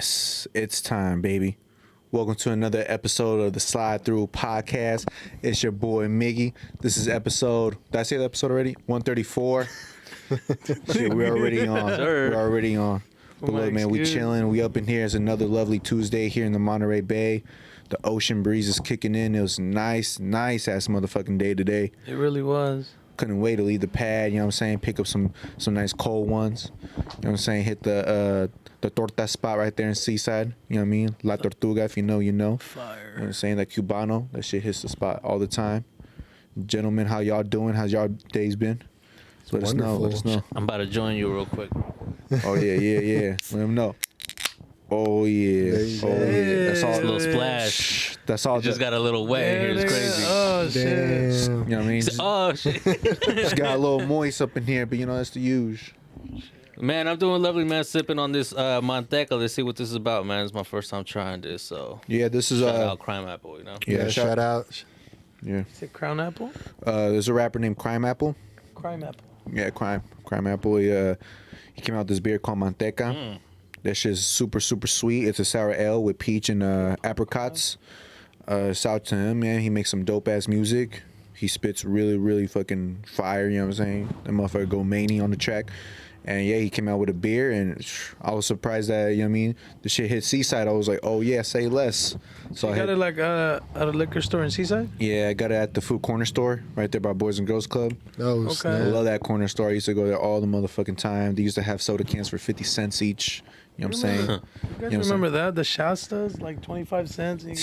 Yes, it's time, baby. Welcome to another episode of the Slide Through podcast. It's your boy Miggy. This is episode, did I say the episode already? 134. Shit, we're already on. We're already on. But look, man, we chilling. We up in here. It's another lovely Tuesday here in the Monterey Bay. The ocean breeze is kicking in. It was nice ass motherfucking day today. It really was. Couldn't wait to leave the pad, you know what I'm saying? Pick up some nice cold ones. You know what I'm saying? Hit the torta spot right there in Seaside. You know what I mean? La Tortuga, if you know, you know. Fire. You know what I'm saying? That Cubano, that shit hits the spot all the time. Gentlemen, how y'all doing? How's y'all days been? Let us know. I'm about to join you real quick. Oh, yeah. Let them know. Oh, yeah. That's all. A little splash. That's all. It just got a little wet here. It's crazy. Oh, shit. You know what I mean? Oh, shit. Just got a little moist up in here, but you know, that's the usual. Man, I'm doing lovely, man. Sipping on this Manteca. Let's see what this is about, man. It's my first time trying this, so. Yeah, this is shout out Crimeapple, you know? Yeah, shout out. Yeah. Is it Crown Apple? There's a rapper named Crimeapple. Crimeapple. Yeah, Crimeapple. He came out with this beer called Manteca. That shit's super, super sweet. It's a sour ale with peach and apricots. Shout out to him, man. He makes some dope ass music. He spits really, really fucking fire, you know what I'm saying? That motherfucker go many on the track. And yeah, he came out with a beer, and I was surprised that, you know what I mean, the shit hit Seaside. I was like, oh yeah, say less. So you got it like at a liquor store in Seaside? Yeah, I got it at the Food Corner store right there by Boys and Girls Club. Oh, okay. I love that corner store. I used to go there all the motherfucking time. They used to have soda cans for 50 cents each. You know what I'm saying? You guys remember that? The Shastas, like 25 cents. And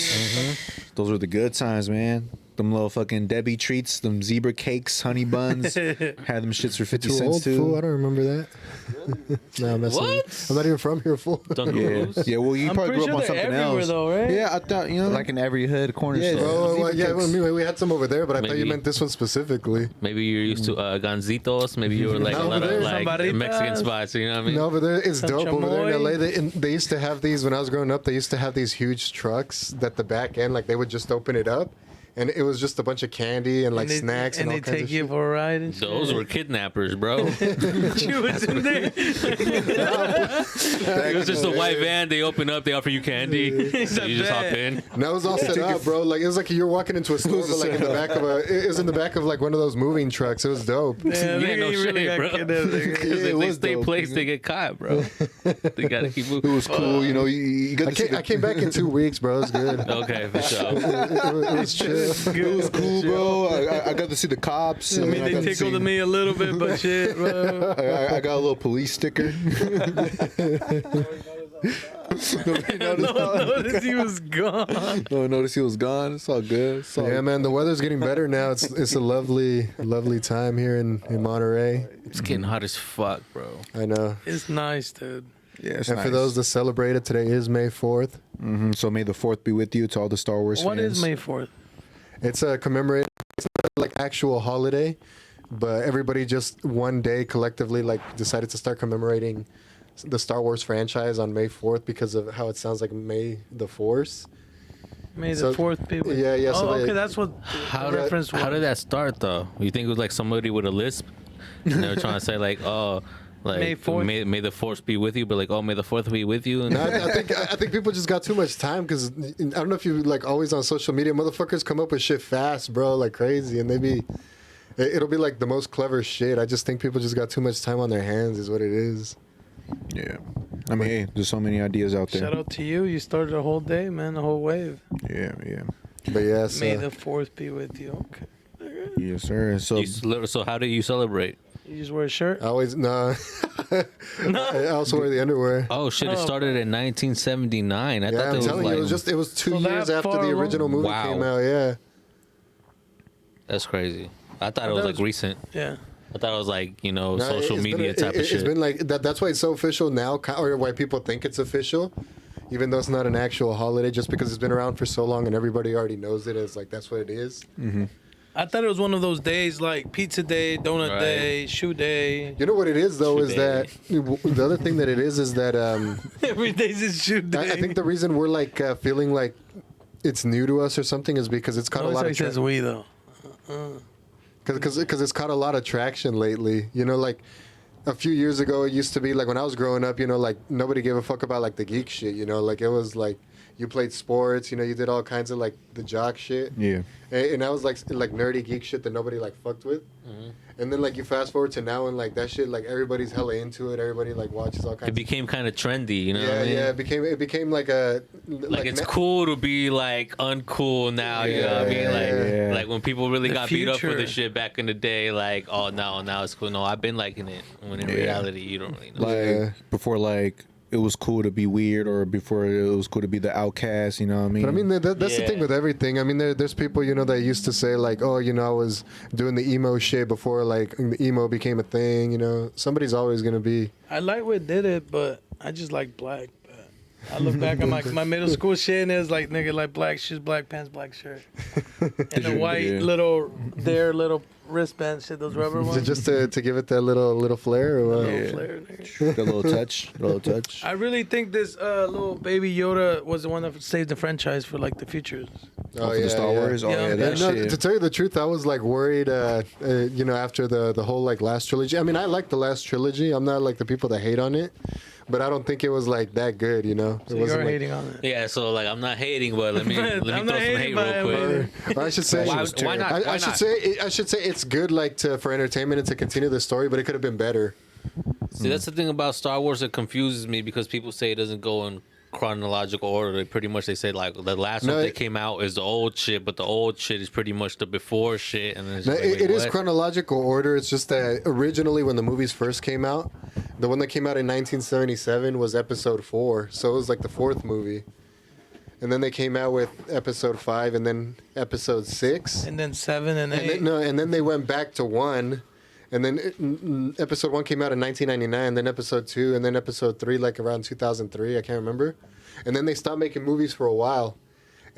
Those were the good times, man. Them little fucking Debbie treats, them zebra cakes, honey buns. Had them shits for 50 cents old, too. Fool? I don't remember that. No, I'm messing. What? I'm not even from here, fool. Yeah, well, you probably grew up on something else. Though, right? Yeah, I thought, you know. Like in every hood corner store. Oh, well, yeah, we had some over there, but I thought you meant this one specifically. Maybe you're used to Ganzitos. Maybe you were like a lot of like Mexican spots, you know what I mean? No, but it's dope. chamoy. Over there in LA, they used to have these, when I was growing up, they used to have these huge trucks that the back end, like they would just open it up. And it was just a bunch of candy and like snacks and all kinds of shit. And they take you for a ride and shit. Those were kidnappers, bro. You was in there. It was just a white van. They open up. They offer you candy. So you just hop in. And that was all set up, bro. Like it was like you're walking into a store, but like in the back of it was in the back of like one of those moving trucks. It was dope. Yeah, No shit, bro. Because if they stay dope, placed, they get caught, bro. They gotta keep moving. It was cool, you know. You got to I came back in 2 weeks, bro. It was good. Okay, for sure. It was chill. It was cool, bro. I got to see the cops. I mean, they tickled me a little bit, but shit, bro. I got a little police sticker. Noticed he was gone. No, notice he was gone. It's all good. Yeah, man, the weather's getting better now. It's a lovely time here in Monterey. It's getting hot as fuck, bro. I know. It's nice, dude. Yeah, it's And nice. for those that celebrate it, today is May 4th. So may the 4th be with you to all the Star Wars What fans. is May 4th? It's a commemorate. It's not like actual holiday, but everybody just one day collectively like decided to start commemorating the Star Wars franchise on May 4th because of how it sounds like May the Force. May So- the 4th be with Yeah, yeah. Oh, So okay, that's what the reference was. How did that start, though? You think it was like somebody with a lisp? And they were trying to say like, oh, like May 4th? May the force be with you, but like, oh, may the 4th be with you. And No, I think people just got too much time because I don't know if you like always on social media, motherfuckers come up with shit fast, bro, like crazy, and it'll be like the most clever shit. I just think people just got too much time on their hands, is what it is. Yeah. I mean, hey, there's so many ideas out there. Shout out to you. You started a whole day, man, a whole wave. Yeah. But yeah, so, May the 4th be with you. Okay. Yes, sir. So, so how do you celebrate? You just wear a shirt? I always no. I also wear the underwear. Oh shit! It Oh. started in 1979. I Yeah, thought I'm it was telling like you, it was 2 So years that after far the along? original movie Wow. came out. Yeah. that's crazy. I thought it was like recent. Yeah. I thought it was like No, social it's media been, type of shit. It's been like that. That's why it's so official now, or why people think it's official, even though it's not an actual holiday. Just because it's been around for so long and everybody already knows it as like that's what it is. I thought it was one of those days like pizza day, donut Right. day, shoe day. You know what it is though Shoe is that the other thing that it is that Every day's a shoe day. I think the reason we're like feeling like it's new to us or something is because it's caught a Notice lot how of he says we though. because it's caught a lot of traction lately. You know, like a few years ago, it used to be like when I was growing up, you know, like nobody gave a fuck about like the geek shit, you know, like it was like you played sports, you know, you did all kinds of like the jock shit. Yeah. And that was like nerdy geek shit that nobody like fucked with. And then like you fast forward to now and like that shit, like everybody's hella into it. Everybody like watches all kinds. It became kind of trendy, you know. What I mean? Yeah, it became like a Like it's cool to be like uncool now, you know what I mean? Like when people really got beat up for this shit back in the day, like, oh no, now it's cool. No, I've been liking it. When in reality you don't really know. Like before, like it was cool to be weird, or before it was cool to be the outcast. You know what I mean? But I mean, that's the thing with everything. I mean, there's people, you know, that used to say like, oh, you know, I was doing the emo shit before like the emo became a thing. You know, somebody's always gonna be. I like what did it, but I just like black. But I look back on my middle school shit, and it's like nigga like black shoes, black pants, black shirt, and the white little wristband shit, those rubber ones. Just to give it that little flair or what? Little flair, nigga. The little touch. I really think this little baby Yoda was the one that saved the franchise for like the futures. Oh, For the Star Wars. Oh Yeah. yeah, that No, shit. to tell you the truth, I was like worried, you know, after the whole like last trilogy. I mean, I like the last trilogy. I'm not like the people that hate on it, but I don't think it was like that good, you know. So It you're wasn't like, hating on it. Yeah, so like I'm not hating, but let me I'm throw not some hating, hate but real quick. or I should say, Why not? I Why should not? say, I should say it's good like for entertainment and to continue the story, but it could have been better. See, that's the thing about Star Wars that confuses me because people say it doesn't go in chronological order. They say like the last one that came out is the old shit, but the old shit is pretty much the before shit. And then it's No, just like, wait, it is what? chronological order. It's just that originally when the movies first came out, the one that came out in 1977 was Episode 4, so it was like the fourth movie. And then they came out with Episode 5 and then Episode 6. And then 7 and 8. And then they went back to 1. And then Episode 1 came out in 1999, then Episode 2, and then Episode 3 like around 2003, I can't remember. And then they stopped making movies for a while.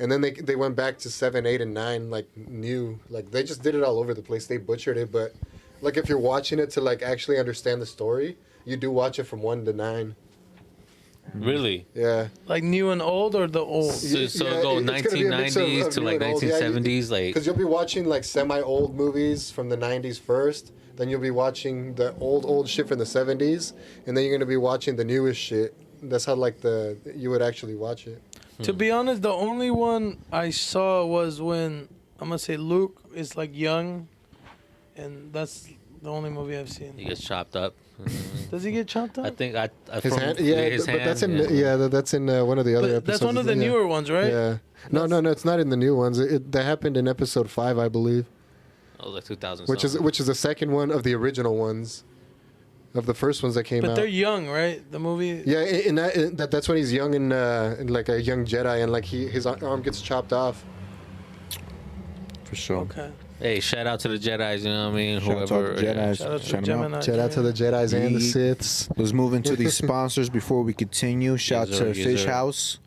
And then they went back to 7, 8, and 9 like new. Like they just did it all over the place. They butchered it, but like if you're watching it to like actually understand the story, you do watch it from 1 to 9. Really? Yeah. Like new and old or the old? So Yeah, go it's gonna be a mix of 1990s to new like and old. Yeah, 1970s, like Because you'll be watching like semi-old movies from the 90s first, then you'll be watching the old shit from the 70s, and then you're gonna be watching the newest shit. That's how like you would actually watch it. To be honest, the only one I saw was when I'm gonna say Luke is like young, and that's the only movie I've seen. he gets chopped up. Does he get chopped up? I think His hand, yeah, his but hand, that's in that's in one of the other But episodes. that's one of the yeah. newer ones, right? Yeah. No, it's not in the new ones. That happened in Episode 5, I believe, Oh, like 2000. which is the second one of the original ones, of the first ones that came But out. they're young, right? The movie. Yeah, that's when he's young and like a young Jedi, and like his arm gets chopped off. For sure. Okay. Hey, shout out to the Jedi's, you know what I mean? Shout out to all the Jedis. Shout out to Shout 'em out. Gemini. Shout out to the Jedis and the Yeet. Siths. Let's move into these sponsors before we continue. Shout Yes, out to sir. Yes, Fish sir. House,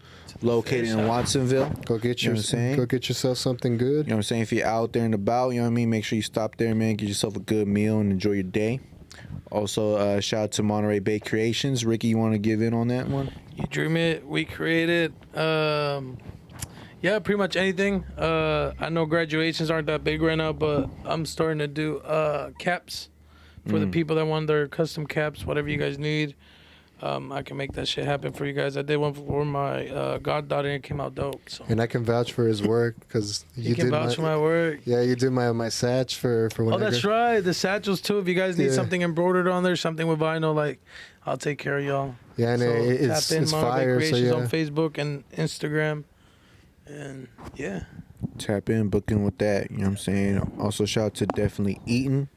located Fish in House. Watsonville. Go get You know what I'm saying? go get yourself something good. You know what I'm saying? If you're out there and about, you know what I mean? Make sure you stop there, man. Get yourself a good meal and enjoy your day. Also, shout out to Monterey Bay Creations. Ricky, you want to give in on that one? You dream it, we create it. Yeah, pretty much anything. I know graduations aren't that big right now, but I'm starting to do caps for the people that want their custom caps, whatever you guys need. I can make that shit happen for you guys. I did one for my goddaughter and it came out dope. So And I can vouch for his work because you can vouch for my work. Yeah, you did my satch for when Oh, that's right. The satchels too. If you guys need Yeah. something embroidered on there, something with vinyl, like I'll take care of y'all. Yeah, and So it's tap in Monterey fire. So Creations yeah. on Facebook and Instagram. And yeah. Tap in, book in with that. You know what I'm saying? Also, shout out to Definitely Eating.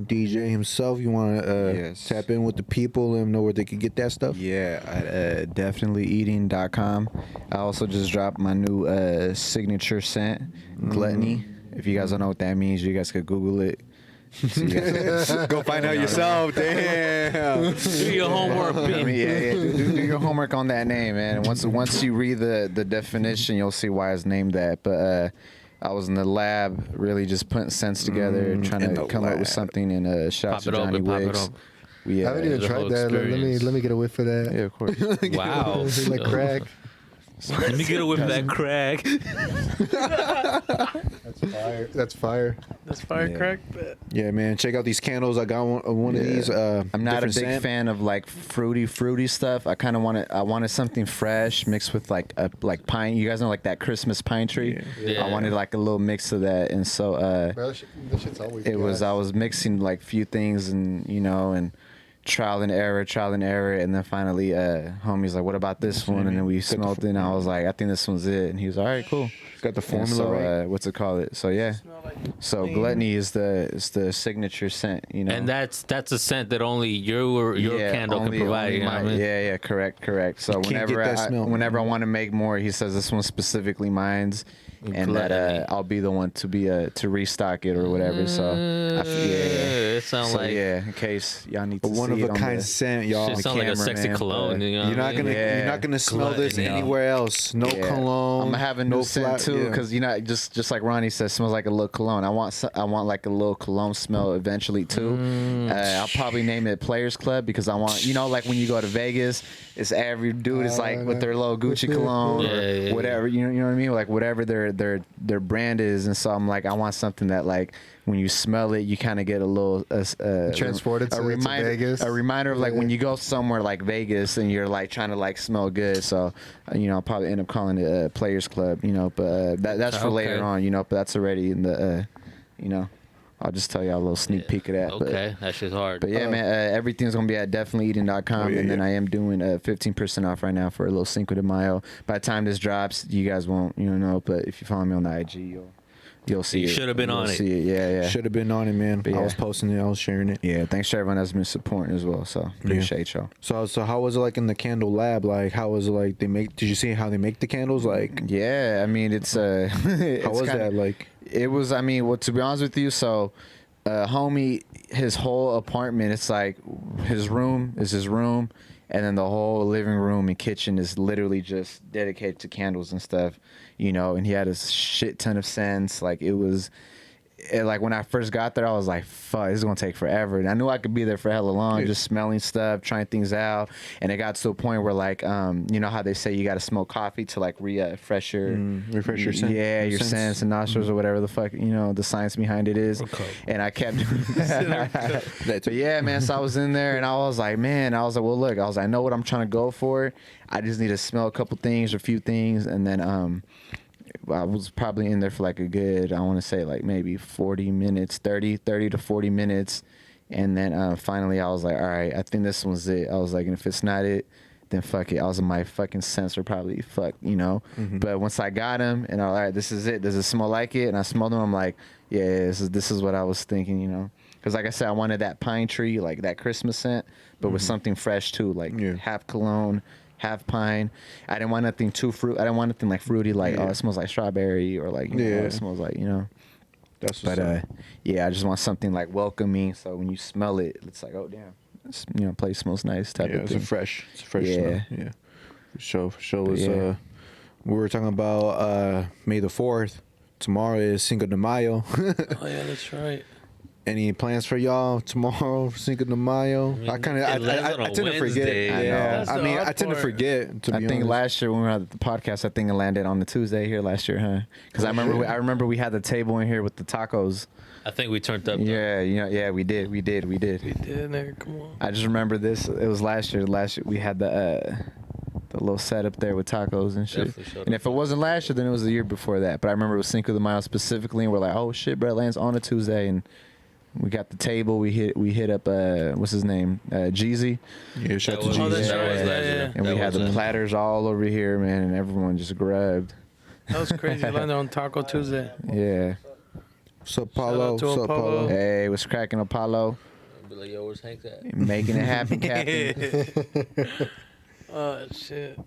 DJ himself, you want to Yes. tap in with the people, let them know where they could get that stuff? Yeah, at definitellyeating.com. I also just dropped my new signature scent, Gluttony. If you guys don't know what that means, you guys could Google it. So you guys- Go find out yourself. Damn. Do your homework, I mean, B. yeah, do your homework on that name, man. And once you read the definition, you'll see why it's named that. But I was in the lab, really just putting scents together, trying in to the come up with lab. something. And shout out Pop to it Johnny open, pop it Wicks. open. We, I haven't even the tried whole that. Let me experience. get a whiff of that. yeah, of course. Wow. Like crack. Let me get a whiff of that crack. That's fire. That's fire. That's fire Yeah. crack. Bet. Yeah, man. Check out these candles. I got one of these. I'm not a big different scent. fan of like fruity stuff. I kind of wanted something fresh mixed with like pine. You guys know like that Christmas pine tree. Yeah. I wanted like a little mix of that, and so Bro, this shit's always it was. gas. I was mixing like few things, and and trial and error, and then finally, homie's like, "What about this one?" And then we smelled it, and I was like, "I think this one's it." And he was, "All right, cool." Got the And formula so, right. what's it called? So yeah. Smell like So clean. gluttony is the signature scent, And that's a scent that only your candle only- can provide. only You know what I mean? Yeah, correct. So can't get that smell. whenever I want to make more, he says this one's specifically mine's, and Gluttony. that I'll be the one to be to restock it or whatever. So It sounds so like in case y'all need to A one see of it a on kind the- scent, y'all. shit sound like a camera, sexy man, cologne. but You know You're what I not mean? gonna Yeah. you're not gonna smell this Gluttony. anywhere else. No Yeah. cologne. I'm gonna have a new no scent flat- too, yeah. because just like Ronnie says, smells like a little cologne. I want like a little cologne smell eventually too. I'll probably name it Players Club because I want like when you go to Vegas, it's every dude is like with their little Gucci cologne Yeah, or yeah, whatever. You know what I mean? Like whatever their brand is, and so I'm like I want something that like when you smell it, you kind of get a little Transported to reminder, Vegas. a reminder of like when you go somewhere like Vegas and you're like trying to like smell good. So I'll probably end up calling it Players Club. But that's for later on. But that's already in the I'll just tell y'all a little sneak peek of that. Okay, that shit's hard. But yeah, man, everything's gonna be at definitellyeating.com, yeah, and then yeah. I am doing 15% off right now for a little Cinco de Mayo. By the time this drops, you guys won't, know. But if you follow me on the IG, you'll see You it. should have been You'll on it. see it. Yeah. Should have been on it, man. But I yeah. was posting it. I was sharing it. Yeah, thanks to everyone that's been supporting as well. So appreciate y'all. So how was it like in the candle lab? Like how was it like they make? Did you see how they make the candles? Like Yeah, I mean it's how was that? Like It was. I mean, well, to be honest with you, so homie, his whole apartment, it's like his room is his room, and then the whole living room and kitchen is literally just dedicated to candles and stuff, and he had a shit ton of scents. Like it was. Like when I first got there, I was like, "Fuck, this is gonna take forever." And I knew I could be there for hella long, just smelling stuff, trying things out. And it got to a point where, like, you know how they say you got to smoke coffee to like refresh your scent, your sense and nostrils or whatever the fuck the science behind it is. Okay. And I kept, but yeah, man. So I was in there and I was like, well, look, I know what I'm trying to go for. I just need to smell a couple things or a few things, and then I was probably in there for like a good, I want to say like maybe 40 minutes, 30 to 40 minutes. And then finally I was like, all right, I think this one's it. I was like, and if it's not it, then fuck it. I was in my fucking sensor probably But once I got him and I was all right, this is it. Does it smell like it? And I smelled him. I'm like, yeah, this is what I was thinking, Because like I said, I wanted that pine tree, like that Christmas scent, but with something fresh too, like half cologne, half pine. I didn't want nothing too fruit. I didn't want nothing like fruity, like oh, it smells like strawberry, or like it smells like that's But I just want something like welcoming. So when you smell it, it's like oh damn, this, place smells nice type of it's thing. a fresh smell. Yeah. Show was Yeah. we were talking about May the 4th. Tomorrow is Cinco de Mayo. Oh yeah, that's right. Any plans for y'all tomorrow, Cinco de Mayo? I kind of, It lands on I a tend to forget. Wednesday. I know. Yeah, That's I the mean, hard I tend to part. forget. To be I think honest. last year when we were at the podcast, I think it landed on the Tuesday here last year, huh? Because I remember we had the table in here with the tacos. I think we turned up. Yeah, we did. We did, nigga. Come on. I just remember this. It was last year. Last year we had the little setup there with tacos and shit. Definitely showed And up. if it wasn't last year, then it was the year before that. But I remember it was Cinco de Mayo specifically, and we're like, oh shit, bro, it lands on a Tuesday, and we got the table. We hit up what's his name, Jeezy, Yeah, shout out to was- Oh, that's Jesus. that right. was Yeah, last year. yeah. and we That had was the last year. platters all over here, man, and everyone just grabbed. That was crazy. Landed on Taco Tuesday. Yeah. What's up, Paulo? to What's up, Apollo. Paulo? Hey, what's cracking, Apollo? Be like, yo, where's Hank at? Making it happen, Captain. Oh shit.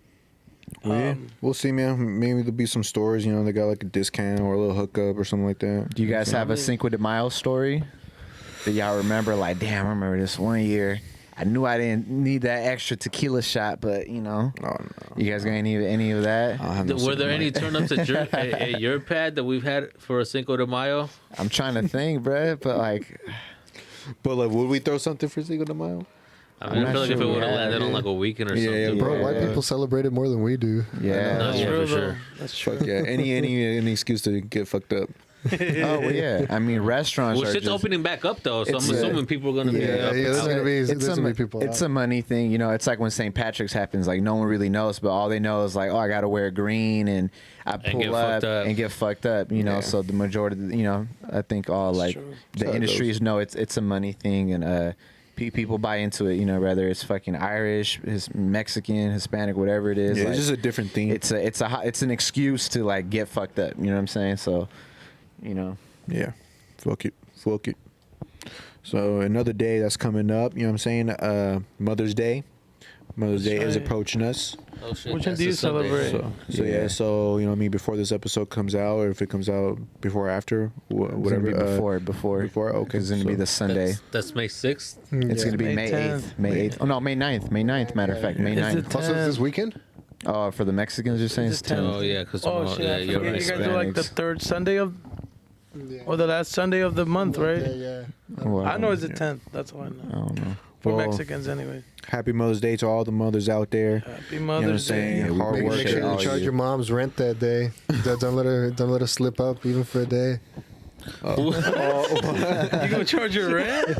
Yeah, we'll see, man. Maybe there'll be some stores. They got like a discount or a little hookup or something like that. Do you guys have a Cinco de Mayo story that y'all remember? Like, damn, I remember this one year. I knew I didn't need that extra tequila shot, but Oh no. you guys got any of that? I don't have no Were there Cinco any de Mayo. turn-ups at your pad that we've had for a Cinco de Mayo? I'm trying to think, bruh, but like, But like, would we throw something for Cinco de Mayo? I mean, I feel like if it would have landed on like a weekend or something. Bro, white people celebrate it more than we do. Yeah, That's yeah, true, for though. sure. That's true. Fuck yeah. Any excuse to get fucked up. Oh well, yeah. I mean, restaurants Well, are shit's just, opening back up though, so I'm It's, assuming people are gonna be. Yeah, up and there's out. gonna be people. It's a money thing, you know. It's like when St. Patrick's happens, like no one really knows, but all they know is like, oh, I gotta wear green, and I pull get up fucked up. and get fucked up, you know. Yeah. So the majority, you know, I think all like true. the how it industries know it's a money thing, and people buy into it, you know, whether it's fucking Irish, Mexican, Hispanic, whatever it is. Yeah, like, it's just a different thing. it's an excuse to like get fucked up. You know what I'm saying? So, you know. Yeah. Fuck it. So another day that's coming up, you know what I'm saying? Mother's Day. Mother's Day is right. approaching us. Oh shit! Which one that's do you a Sunday. celebrate? So yeah, so you know what I mean, before this episode comes out, or if it comes out before or after, whatever. It's gonna be before. Okay, It's gonna be so the Sunday. That's May 6th. It's gonna be May May 10th. 8th. May 8th. Oh no, May 9th. May 9th. Matter of fact, May Is 9th. it Also, it's this weekend. Oh, for the Mexicans, you're saying it's Is it 10th. Oh yeah, because Oh shit! yeah, I you're forget right. you guys do like the Hispanics. third Sunday of, or the last Sunday of the month, right? Yeah. Well, I know it's the 10th. That's all I know. I don't know. For Well, Mexicans, anyway. Happy Mother's Day to all the mothers out there. Happy You know what I'm Mother's saying? Day. Hard Make, work. make sure all you charge you. your mom's rent that day. Don't let her slip up even for a day. You gonna charge her rent,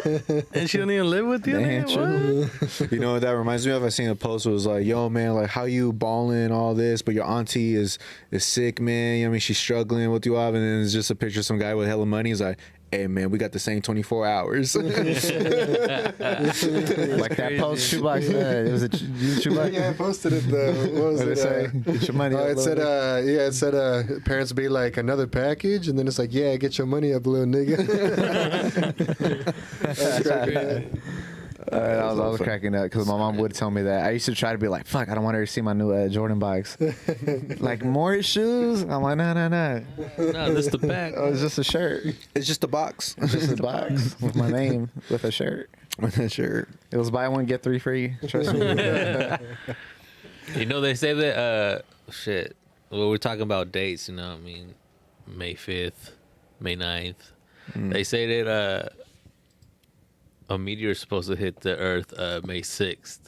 and she don't even live with you? Damn, nigga? What? You know what that reminds me of? I seen a post that was like, yo man, like how you balling all this, but your auntie is sick, man. You know what I mean? She's struggling with you up, and then it's just a picture of some guy with hella money. He's like, hey man, we got the same 24 hours. Like that post shoebox. It was a shoebox. Yeah, I posted it though. What was What did it say? Get your money. Oh, up, it said, little it said, parents be like, another package, and then it's like, yeah, get your money up, little nigga. That's cracking up. I was cracking up because my mom would tell me that. I used to try to be like, fuck, I don't want her to see my new Jordan box. Like, more shoes? I'm like, no. No, this the back. Oh, it's just a shirt. It's just a box. It's just a box with my name with a shirt. Sure. It was buy one, get 3 free. Trust me. You know, they say that, shit. Well, we're talking about dates, you know what I mean? May 5th, May 9th. They say that a meteor is supposed to hit the Earth May 6th.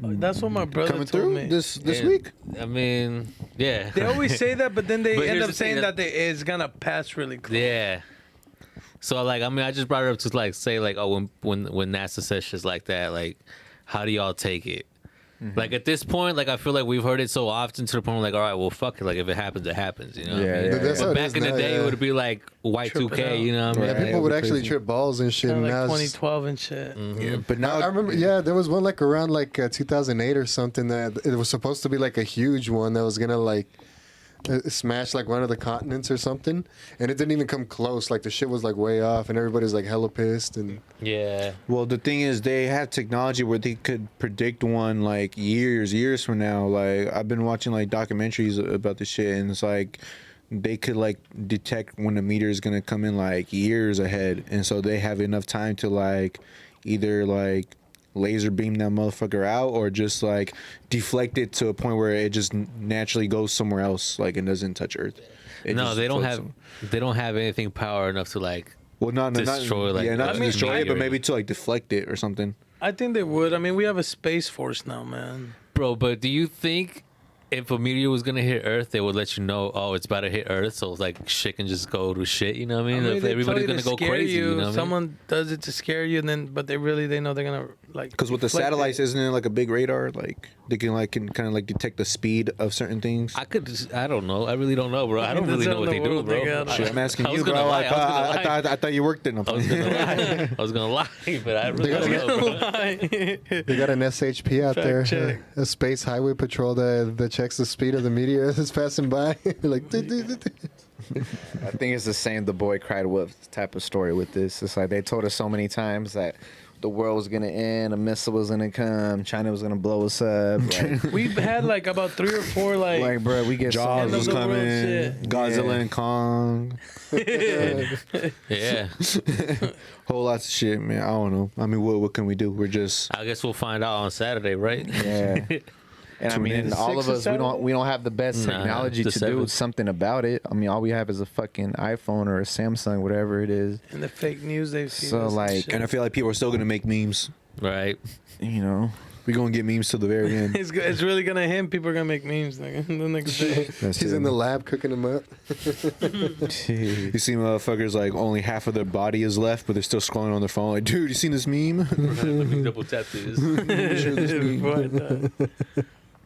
That's what my brother Coming told through me. this And, week. I mean, yeah. They always say that, but then they But end here's up the thing saying that- that it's gonna pass really close. Yeah. So like, I mean, I just brought it up to like say like, oh, when NASA says shit like that, like, how do y'all take it? Like at this point, like I feel like we've heard it so often to the point where like, all right, well, fuck it. Like if it happens, it happens. You know what I Yeah, mean? yeah, That's how But it back is in the now, day, yeah. it would be like Tripping Y2K. out. You know what I mean? Yeah, people would actually trip balls and shit. Kinda and like now 2012 and shit. Yeah, but now I remember, yeah, there was one like around like 2008 or something that it was supposed to be like a huge one that was gonna like smash like one of the continents or something, and it didn't even come close. Like the shit was like way off, and everybody's like hella pissed. And Yeah. Well, the thing is, they have technology where they could predict one like years from now. Like I've been watching like documentaries about this shit, and it's like they could like detect when a meteor is gonna come in like years ahead, and so they have enough time to like either like laser beam that motherfucker out or just like deflect it to a point where it just naturally goes somewhere else, like it doesn't touch Earth. It No, just they don't floats have. some- They don't have anything power enough to like. Well, not destroy, like, not I to mean, destroy it, but meteor. maybe to like deflect it or something. I think they would. I mean, we have a space force now, man. Bro, but do you think if a meteor was gonna hit Earth, they would let you know, oh, it's about to hit Earth, so like shit can just go to shit? You know what I mean? If they everybody's tell gonna you to go scare crazy. You know what I mean? Someone does it to scare you, and then but they know they're gonna like. Because with the deflect it. satellites, isn't it like a big radar? Like they can kind of like detect the speed of certain things. I don't know. I really don't know, bro. I don't That's really know how what the they do, world bro. they got. Shit, I'm asking I was you, gonna bro. lie, I thought you worked in them. I was gonna lie. I was gonna lie, but I really don't know, bro. they got an SHP out Fact there, check. a space highway patrol that checks the speed of the meteor that's passing by. Like, I think it's the same The Boy Cried Wolf type of story with this. It's like they told us so many times that the world was gonna end, a missile was gonna come, China was gonna blow us up. Like, We've had like about 3 or 4 like bro, we get Jaws End of was the world coming. shit. Godzilla Yeah. and Kong. Yeah, Whole lots of shit, man. I don't know. I mean, what can we do? We're just I guess we'll find out on Saturday, right? yeah. And I mean, and all of 6 or us, 7? we don't have the best Nah, technology the to do 7. something about it. I mean, all we have is a fucking iPhone or a Samsung, whatever it is. and the fake news they've seen. So, us and like, shit. and I feel like people are still gonna make memes. Right. You know. We're going to get memes till the very end. It's really gonna hit him. People are gonna make memes nigga, the next day. He's in the lab cooking them up. You see motherfuckers like only half of their body is left, but they're still scrolling on their phone. Like, dude, you seen this meme? Let me double tap this.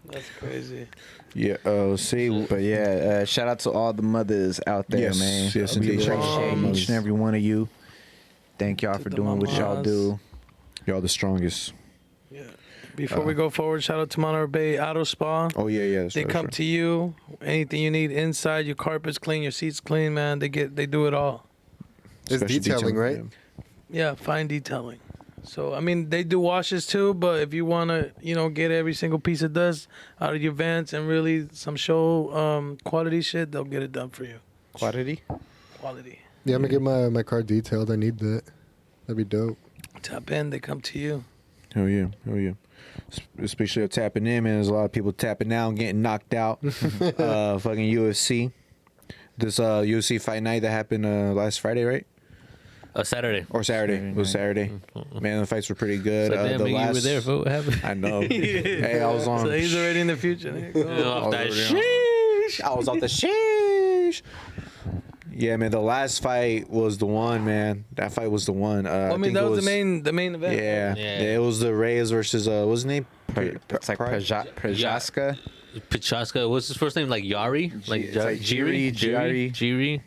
That's crazy. Yeah. See. But yeah, shout out to all the mothers out there, Yes, man. yes, We indeed. appreciate Moms. each and every one of you. Thank y'all To for the doing what y'all mamas. do. Y'all the strongest. Yeah. Before we go forward, shout out to Monterey Bay Auto Spa. Oh, yeah. That's They right, come that's to you. Anything you need inside, your carpet's clean, your seats clean, man. They do it all. It's Special detailing, right? Yeah, fine detailing. So I mean, they do washes too. But if you wanna, get every single piece of dust out of your vents and really some show quality shit, they'll get it done for you. Quality? Quality. Yeah, I'm gonna get my car detailed. I need that. That'd be dope. Tap in, they come to you. Hell yeah. Especially tapping in, man. There's a lot of people tapping out and getting knocked out. Fucking UFC. This UFC fight night that happened last Friday, right? Saturday. Or Saturday. It was Saturday. Man, the fights were pretty good. It's like, damn, the nigga, you were there, fool. What happened? I know. Hey, I was on. So he's already in the future. Nigga. Go. Off that already shit. I was off the sheesh. Yeah, man. The last fight was the one, man. That fight was the one. I mean, think that it was the main event. Yeah. Yeah. It was the Reyes versus what's his name? It's like Prajaska. Pichaska. What's his first name? Like Yari? It's like Jiri.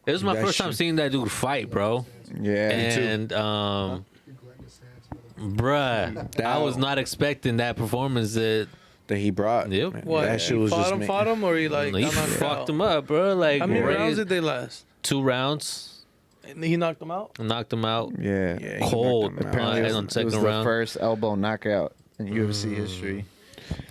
It was my That first time shit- seeing that dude fight, bro. Yeah. And bruh, I was not expecting that performance. That He brought. Yep. Man, What? that shit He was just fought him, or he like he got knocked fucked out? him up, bro. Like How many Reyes- rounds did they last? 2 rounds. And he knocked him out. Knocked him out. Yeah. Yeah, he Cold. knocked him out. Apparently, on it was second the round. first elbow knockout in UFC history.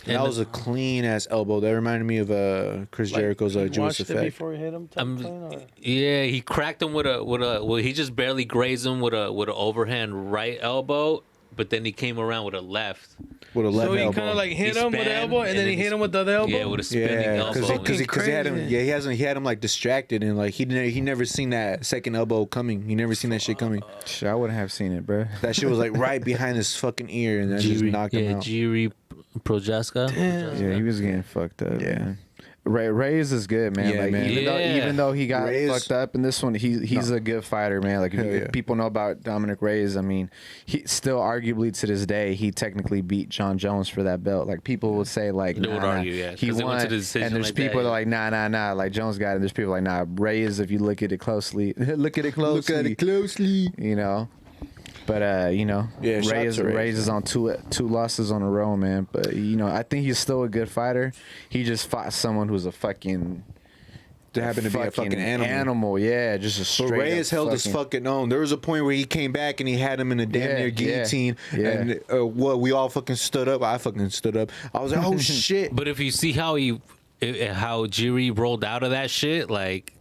And that was a clean ass elbow. That reminded me of Chris Jericho's He Jewish watched it Effect. before he hit him. Type thing, or? Yeah, he cracked him with a well, he just barely grazed him with an overhand right elbow, but then he came around with a left. With a left So he elbow. kind of like hit He him with the span, elbow, and then he hit him with the other elbow. Yeah, with a spinning Yeah, elbow. because he had him. Crazy. He had him like distracted and like he never seen that second elbow coming. He never seen that shit coming. Shit, I wouldn't have seen it, bro. That shit was like right behind his fucking ear and then just knocked him out. Jiri Projaska. Yeah, he was getting fucked up. Yeah. Man. Reyes is good, man. Yeah, like man. even though he got Reyes- fucked up in this one, he's a good fighter, man. Like if, Hell if yeah. people know about Dominic Reyes, I mean, he still arguably to this day he technically beat John Jones for that belt. Like people would say like They would nah, argue, yeah, he 'cause they won. went to the decision And there's like people that, that are like nah, like Jones got it. There's people like nah, Reyes. If you look at it closely, look at it closely. You know. But Yeah, shout out to Reyes, Reyes is on two losses on a row, man. But I think he's still a good fighter. He just fought someone who's a fucking They happened to be a fucking animal. Yeah, just a But straight. Reyes held his fucking own. There was a point where he came back and he had him in a damn Yeah, near yeah, guillotine. yeah. And we all fucking stood up. I fucking stood up. I was like, oh shit. But if you see how Jiri rolled out of that shit, like,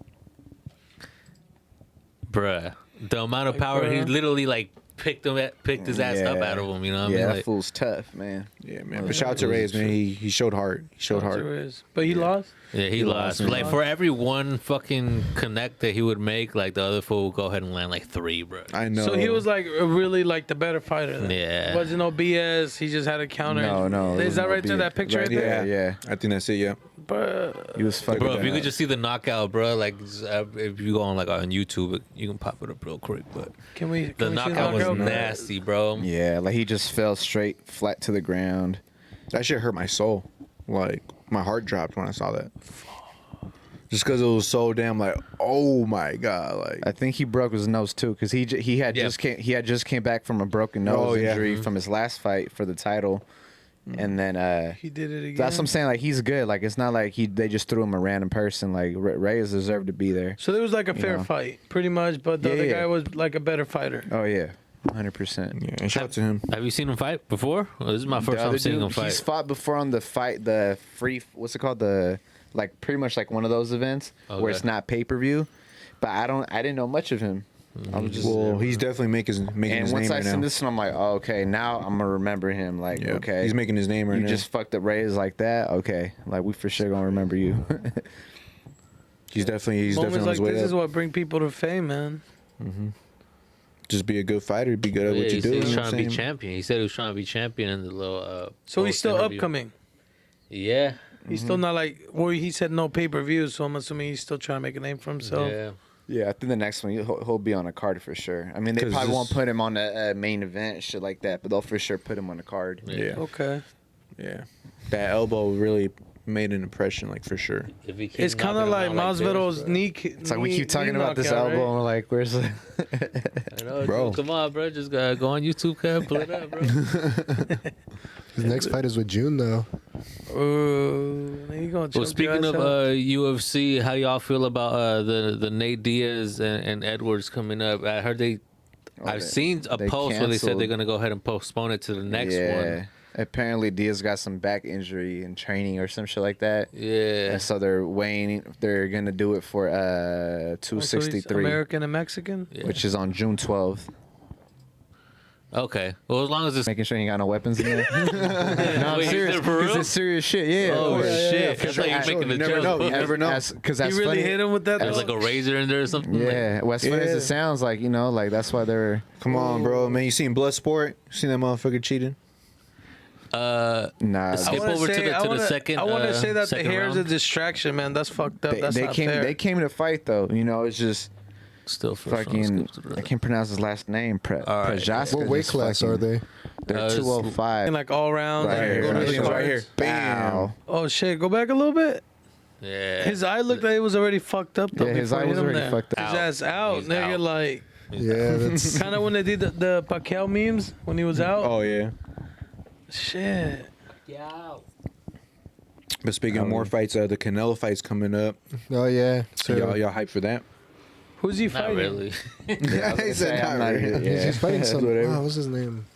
bruh, the amount of power he literally like picked his ass up out of him. You know what I mean? that Like, fool's tough, man. Yeah, man. But shout out to Reyes, man. He showed heart. He showed heart. But he lost. yeah, he lost. Like for every one fucking connect that he would make, like the other fool would go ahead and land like 3, bro. I know. So he was like really like the better fighter. Then. Yeah. Wasn't no BS. He just had a counter. No. Is that right there? That picture right there? Yeah. I think that's it. Yeah. Bruh. He was fucking. Bro, if you could just see the knockout, bro, like if you go on like on YouTube, you can pop it up real quick. But Can we? the Can we see knockout was knockout? nasty, bro. Yeah, like he just fell straight flat to the ground. That shit hurt my soul. Like my heart dropped when I saw that. Just because it was so damn like, oh my god, like I think he broke his nose too, because he had just came back from a broken nose injury from his last fight for the title, and then He did it again. that's what I'm saying. Like he's good. Like it's not like they just threw him a random person. Like Reyes deserved to be there. So there was like a fair know. fight, pretty much. But the other Yeah. guy was like a better fighter. Oh yeah, 100%. yeah. And shout out to him. Have you seen him fight before? Well, this is my first time seeing him fight. He's fought before on the free. What's it called? Like pretty much like one of those events where Okay. it's not pay-per-view. But I didn't know much of him. I was just Well, he's definitely making and his once name I right seen now. this one, I'm like, oh, okay, now I'm gonna remember him. Like, Yeah. okay, He's making his name right you now. just fucked up Reyes like that. Okay, like we for sure gonna remember you. He's definitely Moments on like his way this up. is what bring people to fame, man. just be a good fighter, be good at what you He do. said You he's know trying what to I'm be saying? champion. He said he was trying to be champion in the little. So he's still post-interview. upcoming. Yeah. He's still not like. Well, he said no pay-per-views, so I'm assuming he's still trying to make a name for himself. Yeah. Yeah, I think the next one he'll be on a card for sure. I mean, they 'Cause probably won't this- put him on a main event, shit like that, but they'll for sure put him on a card. Yeah. Okay. Yeah. That elbow really made an impression, like, for sure. If he keeps It's kind of knocking him like out Masvidal's this, bro. knee. It's like we keep talking about this elbow, and we're like, where's the? I know, Bro. dude, come on, bro. Just go on YouTube, pull it up, bro. His next fight is with June, though. There you go. Well, speaking of UFC, how do y'all feel about the Nate Diaz and Edwards coming up? I heard I've seen a they post where they said canceled. they're gonna go ahead and postpone it to the next one. Apparently, Diaz got some back injury in training or some shit like that. Yeah. And so they're waiting. They're gonna do it for 263, American and Mexican. Yeah. which is on June 12th. Okay. Well, as long as it's Making sure you ain't got no weapons in there. No, I'm Wait, serious. is it for real? It's serious shit. Yeah. Oh, yeah, shit. for I thought you were sure. making a You never joke. know. You never know. Because that's He really funny. hit him with that. There's though? like a razor in there or something. Yeah, well, as funny as Yeah. it sounds, like, you know, like that's why they're. Come on, bro. Man, you seen Bloodsport? You seen that motherfucker cheating? Nah, Skip wanna over to the second. I want to say that the second hair is a round. distraction, man. That's fucked up. That's they not came. fair. They came to fight though. You know, it's just Still first round, fucking. skip to the- I can't pronounce his last name. All right. Prajaska What weight just class fucking- are they? They're it's 205. And like all round. Right like, here, go to right the here. cards. Right here. Bam. Wow. Oh shit! Go back a little bit. Yeah. His eye looked like it was already fucked up though. Yeah, his before eye it was hit him already there. fucked up. His ass out, He's nigga. out. Like Yeah, that's kind of when they did the Pacquiao memes when he was out. Oh, yeah. Shit. But speaking of more fights, the Canelo fight's coming up. oh yeah. So Y'all hyped for that? Who's he Not fighting? really. Yeah, he said I'm not not- really. yeah. he's fighting some. Whatever. Wow, what's his name?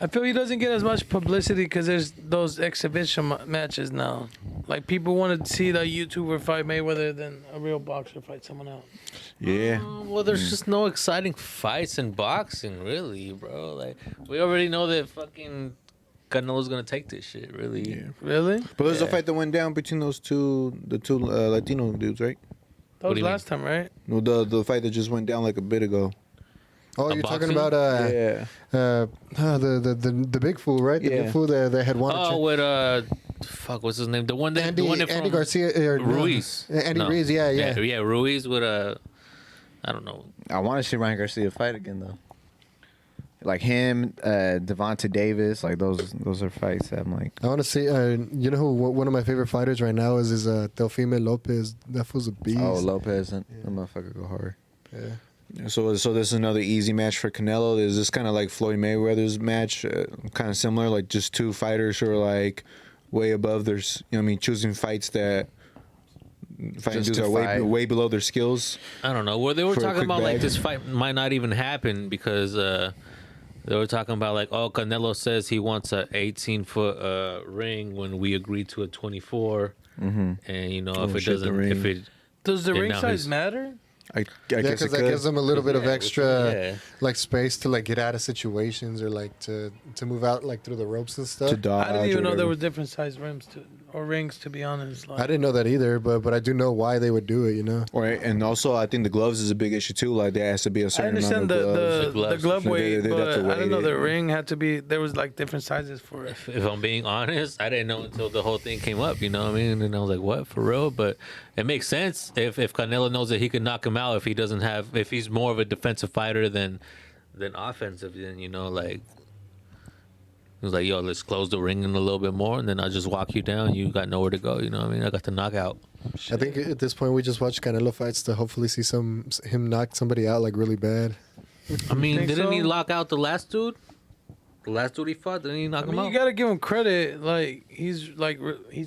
I feel he doesn't get as much publicity because there's those exhibition matches now. Like people want to see the YouTuber fight Mayweather than a real boxer fight someone else. Yeah. Well, there's just no exciting fights in boxing, really, bro. Like we already know that fucking Canelo's gonna take this shit, really. Yeah. Really? But there's a Yeah. fight that went down between the two Latino dudes, right? That What was do you mean? last time, right? No, the fight that just went down like a bit ago. Oh, A you're talking boxing? about Yeah. the big fool, right? The Yeah. big fool that had won. Oh, with fuck, what's his name? The one that Andy, the one that Andy from Garcia or no, Ruiz. Andy No. Ruiz, yeah. yeah, Ruiz with I don't know. I want to see Ryan Garcia fight again though. Like him, Devonta Davis, like those are fights that I'm like. I want to see. You know who? One of my favorite fighters right now is Teofimo Lopez. That fool's a beast. Oh, Lopez, that motherfucker go hard. Yeah. So this is another easy match for Canelo. Is this kind of like Floyd Mayweather's match? Kind of similar, like just two fighters who are like way above their, choosing fights that fighting Just dudes to are fight. way below their skills. I don't know. Well, they were For a talking quick about like bag. this fight might not even happen because they were talking about like, oh, Canelo says he wants a 18-foot ring when we agreed to a 24, and you know Oh, if it shit, the doesn't, ring. if it Does the Yeah, ring now size he's- matter? I Yeah, guess because it that could. gives them a little bit of Yeah, extra, yeah. like space to like get out of situations or like to move out like through the ropes and stuff. to dodge. I didn't even or know there whatever. were different size rims or rings. To be honest, like, I didn't know that either, but I do know why they would do it. You know. Right, and also I think the gloves is a big issue too. Like there has to be a I certain understand amount of gloves. the gloves. glove They- weight, they'd have but to I didn't know weight the it. ring had to be. There was like different sizes for it. if I'm being honest, I didn't know until the whole thing came up. You know what I mean? And I was like, "What for real?" But it makes sense if Canelo knows that he can knock him out if he's more of a defensive fighter than offensive. Then like he was like, "Yo, let's close the ring in a little bit more, and then I'll just walk you down. You got nowhere to go." You know what I mean? I got the knockout. I think at this point we just watch Canelo fights to hopefully see him knock somebody out like really bad. I mean, think didn't he so? lock out the last dude? The last dude he fought, didn't he knock I him mean, out? you gotta give him credit. Like he's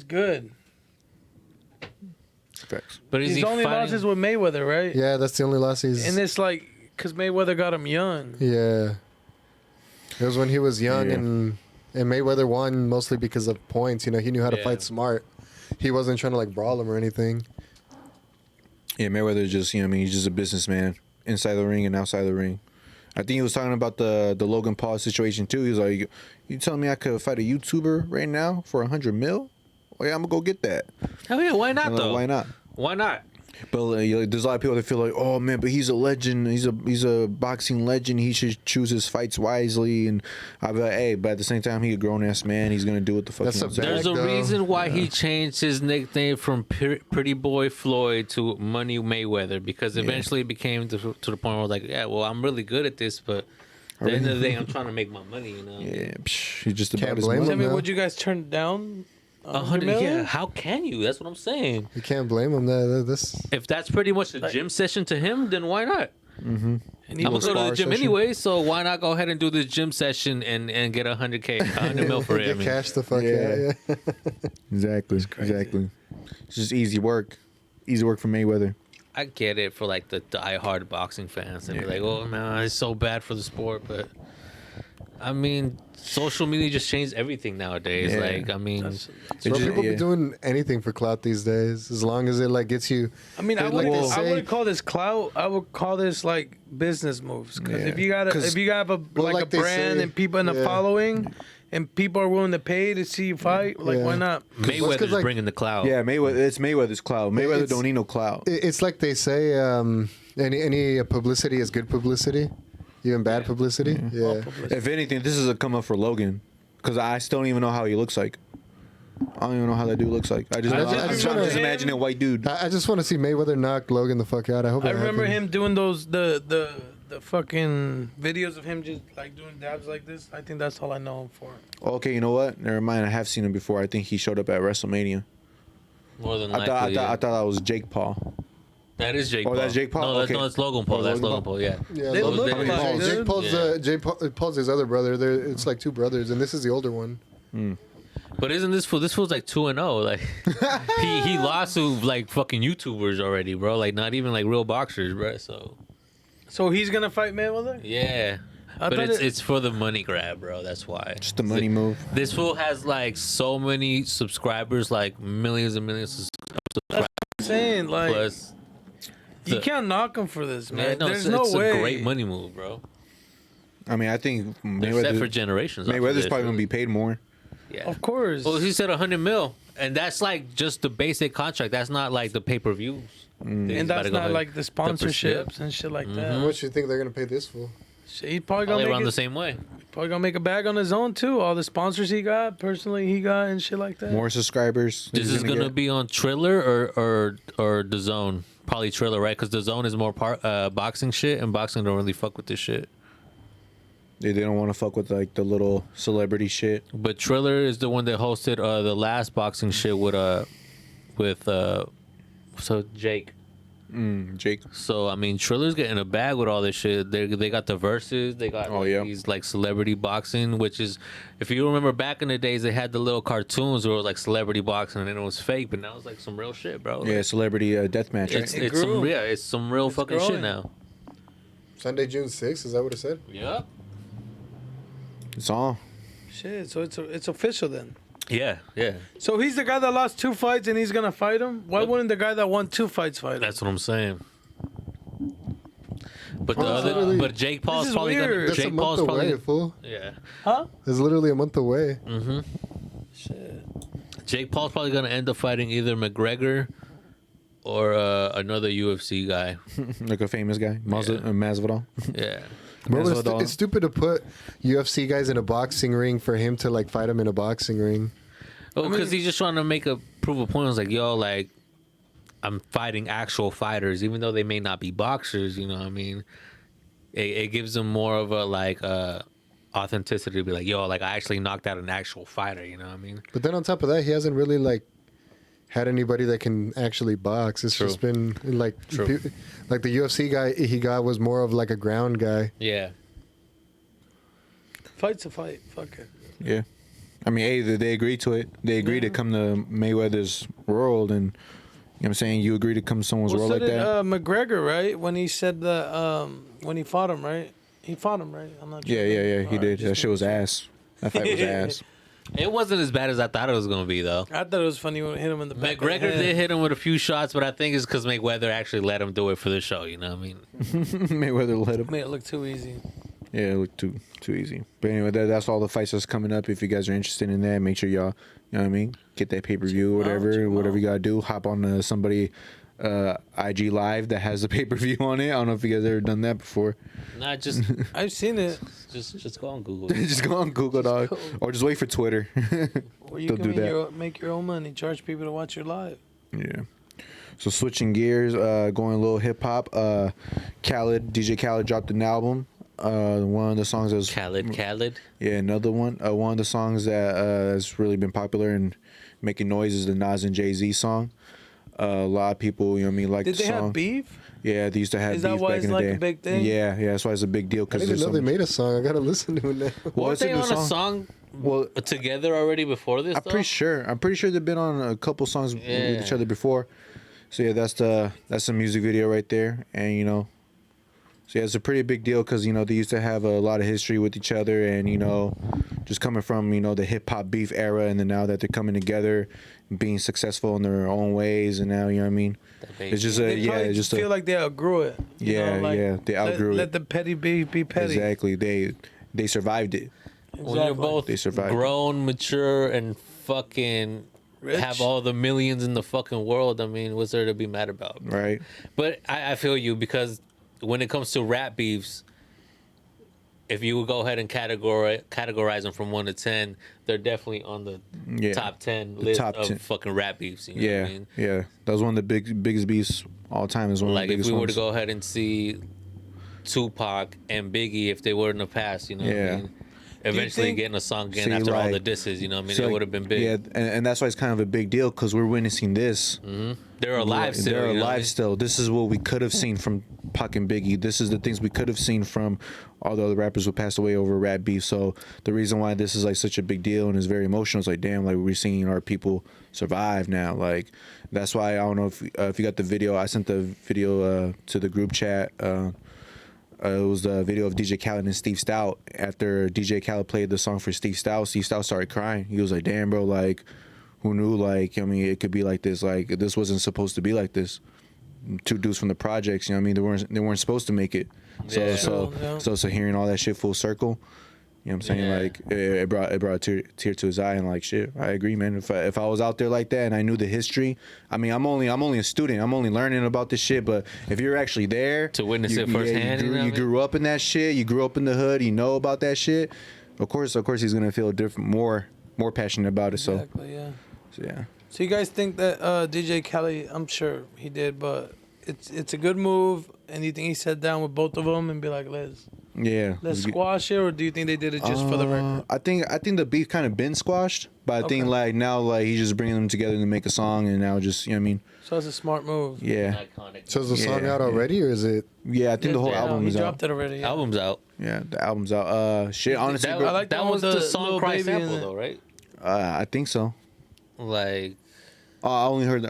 good. Facts. But is His he only fighting? losses with Mayweather, right? Yeah, that's the only loss he's. And it's like because Mayweather got him young. Yeah. It was when he was young Yeah. and Mayweather won mostly because of points. You know, he knew how to Yeah. fight smart. He wasn't trying to like brawl him or anything. Yeah, Mayweather just he's just a businessman inside the ring and outside the ring. I think he was talking about the Logan Paul situation too. He was like, "You telling me I could fight a YouTuber right now for $100 million? Oh yeah, I'm gonna go get that. Hell yeah, why not I'm like, though? why not? Why not? But there's a lot of people that feel like, oh man, but he's a legend. He's a boxing legend. He should choose his fights wisely. And I'll be like, hey, but at the same time, he's a grown ass man. He's gonna do what the fuck he wants. There's a reason why he changed his nickname from Pretty Boy Floyd to Money Mayweather, because eventually it became to the point where like, yeah, well, I'm really good at this, but at the end of the day, I'm trying to make my money. You know? Yeah, he's just about his blame money. him. Tell me, would you guys turn down? 100 million? Yeah, how can you? That's what I'm saying. You can't blame him. If that's pretty much a gym session to him, then why not? And I'm gonna go to the gym anyway, so why not go ahead and do this gym session and get 100 mil for it? Get cash the fuck out. Yeah. Exactly. It's just easy work for Mayweather. I get it for like the diehard boxing fans. They'd be like, oh man, it's so bad for the sport, but I mean, social media just changed everything nowadays. Yeah. Like, I mean, Bro, people be doing anything for clout these days, as long as it like gets you. I mean, I like wouldn't call this clout. I would call this like business moves. Because if you got a like a brand and people in the following, and people are willing to pay to see you fight, like why not? Mayweather's like, bringing the clout. Yeah, it's Mayweather's clout. Mayweather don't need no clout. It's like they say, any publicity is good publicity, even bad publicity. Yeah. If anything, this is a come up for Logan, because I still don't even know how he looks like. I don't even know how that dude looks like. I'm just imagining a white dude. I just want to see Mayweather knock Logan the fuck out. I hope. I remember him doing those the fucking videos of him just like doing dabs like this. I think that's all I know him for. Okay, you know what? Never mind. I have seen him before. I think he showed up at WrestleMania. More than I likely. thought that was Jake Paul. That is Jake Paul. Oh, that's Jake Paul? No, Okay. that's Logan Paul. That's Logan Paul, yeah. Yeah, They look How many like Pauls? dude. Jake Paul's his other brother. It's like two brothers, and this is the older one. But isn't this fool? This fool's like 2-0. Like he lost to like fucking YouTubers already, bro. Like not even like real boxers, bro. So he's gonna fight Mayweather? Yeah. I But thought it's for the money grab, bro. That's why. Just the money move. This fool has like so many subscribers, like millions and millions of subscribers. I'm saying like Plus, you can't knock him for this, man. man, no, There's it's no way. a great money move, bro. I mean, I think They're set for generations. off of Mayweather's this, probably gonna really. be paid more. Yeah. Of course. Well, he said 100 mil, and that's like just the basic contract. That's not like the pay-per-views. and that's not like the sponsorships and shit like that. How much do you think they're gonna pay this for? Shit, he's probably Probably gonna around make the it, same way. probably gonna make a bag on his own too. All the sponsors he got, personally he got, and shit like that. More subscribers. This is gonna be on Triller or the Zone. Probably Triller, right? Because the Zone is more boxing shit, and boxing don't really fuck with this shit. They don't want to fuck with like the little celebrity shit. But Triller is the one that hosted the last boxing shit with Jake. Jake. So I mean, Triller's getting a bag with all this shit. They got the verses. They got these like celebrity boxing, which is, if you remember back in the days, they had the little cartoons where it was like celebrity boxing, and then it was fake, but now it's like some real shit, bro. Yeah, Like, celebrity deathmatch. Right? it's some real fucking shit growing. now. Sunday, June 6th. Is that what it said? Yep. It's all. Shit, so it's official then. Yeah, yeah. So he's the guy that lost 2 fights and he's gonna fight him. Why Yep. wouldn't the guy that won 2 fights fight him? That's what I'm saying. But Well, Jake Paul's is probably weird. gonna. That's a Jake month Paul's away, probably. fool. Yeah. Huh? It's literally a month away. Shit. Jake Paul's probably gonna end up fighting either McGregor or another UFC guy. Like a famous guy, Masvidal. Yeah. Bro, Masvidal. it's stupid to put UFC guys in a boxing ring for him to like fight him in a boxing ring. Oh, because he's just trying to prove a point. It's like, yo, like, I'm fighting actual fighters, even though they may not be boxers. You know what I mean? It gives them more of a like authenticity to be like, yo, like I actually knocked out an actual fighter. You know what I mean? But then on top of that, he hasn't really like had anybody that can actually box. It's True. just been like True. like the UFC guy he got was more of like a ground guy. Yeah. Fight's a fight. Fuck it. Yeah. I mean, hey, they agreed to it. They agreed to come to Mayweather's world, and you know what I'm saying? You agree to come to someone's Well, world so like did that? McGregor, right? When he said that, when he fought him, right? He fought him, right? I'm not sure. Yeah, he Alright, did. just That shit was making sure. ass. That fight was ass. It wasn't as bad as I thought it was gonna be, though. I thought it was funny when it hit him in the back. McGregor did hit him with a few shots, but I think it's because Mayweather actually let him do it for the show. You know what I mean? Mayweather let him. Made it look too easy. Yeah, it looked too easy. But anyway, that's all the fights that's coming up. If you guys are interested in that, make sure y'all, you know what I mean, get that pay-per-view or whatever. check 'em Whatever out. you gotta do, hop on somebody IG Live that has the pay-per-view on it. I don't know if you guys ever done that before. Not just I've seen it. just go on Google. Just go on Google, dog, or just wait for Twitter. Or you They'll can do that. make your own money, charge people to watch your live. Yeah. So switching gears, going a little hip hop. DJ Khaled dropped an album. One of the songs that was Khaled. Yeah, another one. One of the songs that has really been popular and making noise is the Nas and Jay-Z song. A lot of people, you know what I mean, like Did the they song. have beef? Yeah, they used to have Is beef that why back it's in the like day. a big thing? Yeah, that's why it's a big deal. I Because didn't even know they made a song. I gotta listen to it now. Well, Weren't it's a they new on a song Well, together already before this? I'm pretty sure. I'm pretty sure they've been on a couple songs with each other before. So yeah, that's the music video right there, and you know, so yeah, it's a pretty big deal because you know they used to have a lot of history with each other, and you know, just coming from you know the hip hop beef era, and then now that they're coming together, being successful in their own ways, and now you know what I mean. It's just They probably it's just feel like they outgrew it. you know, like, they outgrew it. Let the petty be petty. Exactly, they survived it. When you're both They survived. grown, mature, and fucking Rich. have all the millions in the fucking world, I mean, what's there to be mad about? Right. But I feel you because when it comes to rap beefs, if you would go ahead and categorize them from 1 to 10, they're definitely on the top 10 list top of 10. fucking rap beefs. You know Yeah, what I mean? yeah. That was one of the biggest beasts all time. Is one Like of the if biggest we were ones. to go ahead and see Tupac and Biggie, if they were in the past, you know what Yeah. I mean? Eventually think- getting a song again See, after all the like- disses, you know what I mean? So, It would have been big. Yeah, and that's why it's kind of a big deal because we're witnessing this. They're alive still. They're you know what I alive mean? still. This is what we could have seen from Pac and Biggie. This is the things we could have seen from all the other rappers who passed away over rap beef. So the reason why this is like such a big deal and is very emotional is like, damn, like we're seeing our people survive now. Like that's why I don't know if you got the video. I sent the video to the group chat. It was the video of DJ Khaled and Steve Stout. After DJ Khaled played the song for Steve Stout started crying. He was like, damn, bro, like, who knew, like, I mean, it could be like this. Like, this wasn't supposed to be like this. Two dudes from the projects, you know what I mean? They weren't supposed to make it. Yeah. So hearing all that shit full circle, you know what I'm saying? Yeah. Like, it brought a tear to his eye, and like, shit, I agree, man. If I was out there like that and I knew the history, I mean, I'm only a student. I'm only learning about this shit, but if you're actually there To witness it firsthand, you you know what I mean? grew up in that shit. You grew up in the hood. You know about that shit. Of course, he's gonna feel different, more passionate about it. Exactly, yeah. So yeah. So you guys think that DJ Khaled, I'm sure he did, but it's a good move, and you think he sat down with both of them and be like, let's Let's squash it, or do you think they did it just for the record? I think the beef kind of been squashed, but I think Okay. like now like he's just bringing them together to make a song, and now just you know what I mean. So it's a smart move. Yeah, Iconic. So is the song Yeah, out yeah. already, or is it? yeah. I think the whole Yeah, album he is out. dropped it already. Yeah. Album's out. Yeah, the album's out. Shit, honestly, That, bro, I like the that one was with the the song little Cry baby in sample it. though, right? I think so. Like I only heard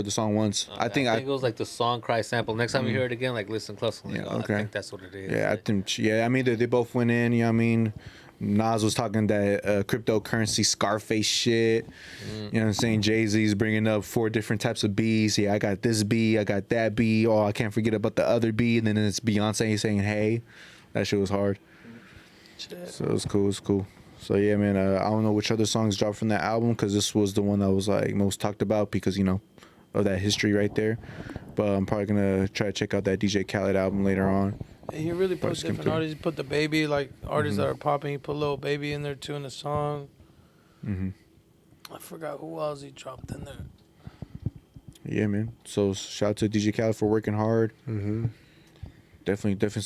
the song once. I think it was like the song Cry sample. Next time you hear it again, like listen closely. Yeah, Like, oh, okay. I think that's what it is. Yeah, I Like, think. Yeah, I mean, they both went in. You know what I mean? Nas was talking that cryptocurrency Scarface shit. You know what I'm saying? Jay-Z's bringing up 4 different types of B's. Yeah, I got this B, I got that B. Oh, I can't forget about the other B. And then it's Beyonce saying, hey. That shit was hard. So it was cool. So yeah, man, I don't know which other songs dropped from that album because this was the one that was like most talked about because, you know, of that history right there. But I'm probably going to try to check out that DJ Khaled album later on. And he really put First skim different through. artists. He put the baby, like artists that are popping. He put Lil Baby in there too in the song. I forgot who else he dropped in there. Yeah, man. So shout out to DJ Khaled for working hard. Mm-hmm. Definitely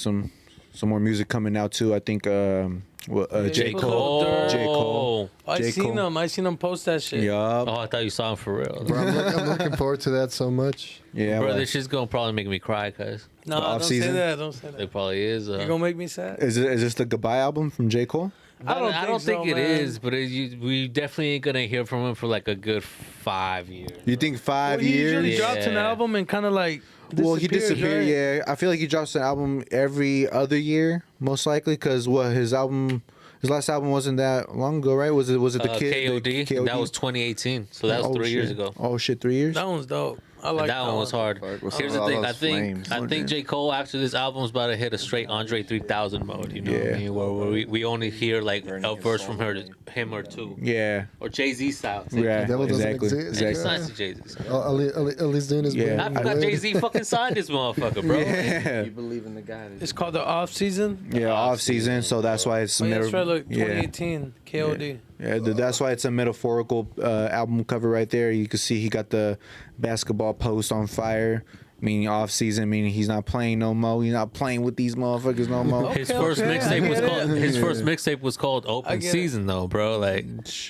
some more music coming out too. I think he J. put Cole. Lil Durk. J. Cole. I J. seen Cole. him. I seen him post that shit. Yup. Oh, I thought you saw him for real. Bro, I'm looking forward to that so much. Yeah. Bro, like- this shit's gonna probably make me cry, cuz. No, The don't off-season? say that. Don't say that. It probably is. You're gonna make me sad. is this the Goodbye album from J. Cole? I don't think so, it man. is, but we definitely ain't gonna hear from him for like a good 5 years. You think 5 Well, he usually years? drops an Yeah. album and kind of like Well, he disappears, disappeared. right? Yeah, I feel like he drops an album every other year, most likely, because his last album wasn't that long ago, right? Was it the kid? KOD? the KOD? That was 2018, so that was 3 years shit. ago. Oh shit, 3 years. That one's dope. I like that one was hard. What's Here's up the with thing. all I those think flames? J. Cole after this album is about to hit a straight Andre 3000 mode. You know what I Yeah. mean? Where we only hear like Burning a his verse soul from away. him or two. Yeah. Or Jay-Z style. Yeah. Devil doesn't Exactly. exist. And it's Exactly. not to Jay-Z style. All he's doing is Yeah. I forgot Jay-Z fucking signed this motherfucker, bro. Yeah. You believe in the guy? It's called the off season. Yeah. Off season, so that's why it's Oh, yeah, that's right. Look, yeah. 2018 KOD. Yeah, that's why it's a metaphorical album cover right there. You can see he got the basketball post on fire, meaning off season, meaning he's not playing no more. He's not playing with these motherfuckers no more. His Okay, first okay, I mixtape was get called it. his first mixtape was called I Open get it. Season though, bro. Like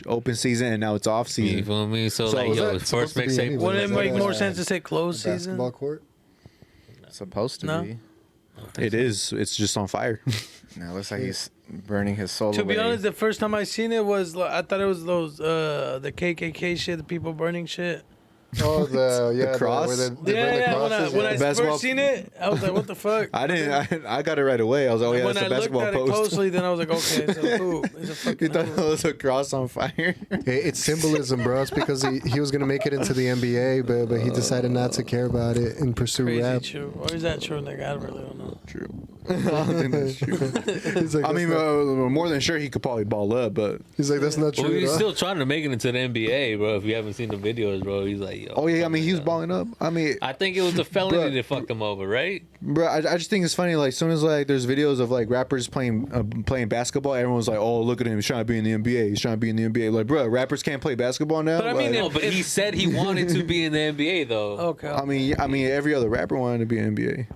Open season, and now it's off you season. feel me? So, So like is yo, that his first supposed to be mixtape anyway? Wouldn't it Is make that more a sense to say closed season? basketball court. Supposed to No. be. It is. It's just on fire. Now it looks like he's burning his soul To be away. honest, the first time I seen it was I thought it was those the KKK shit, the people burning shit. Oh, the cross? where they burn the Yeah. crosses, When I Basketball- first seen it, I was like, what the fuck? I didn't. I got it right away. I was like, oh yeah, When that's I a looked basketball at it post. closely, then I was like, okay, it's a hoop. It's a You fucking thought it hoop. was a cross on fire? It's symbolism, bro. It's because he was gonna make it into the NBA, but he decided not to care about it and pursue Crazy rap. true. Or is that true, nigga? I really don't know. True. I don't think that's true. He's like, I mean, more than sure he could probably ball up, but he's like, that's not Well, true. he's dog. still trying to make it into the NBA, bro. If you haven't seen the videos, bro, he's like, yo. oh yeah, I mean he was balling up. I mean, I think it was the felony Bruh. that fucked him over, right? bro, I just think it's funny. Like, as soon as like there's videos of like rappers playing basketball, everyone's like, oh look at him, he's trying to be in the NBA. He's trying to be in the NBA. Like, bro, rappers can't play basketball now. But I mean, Like, No, but he said he wanted to be in the NBA though. Okay. I mean, every other rapper wanted to be in the NBA.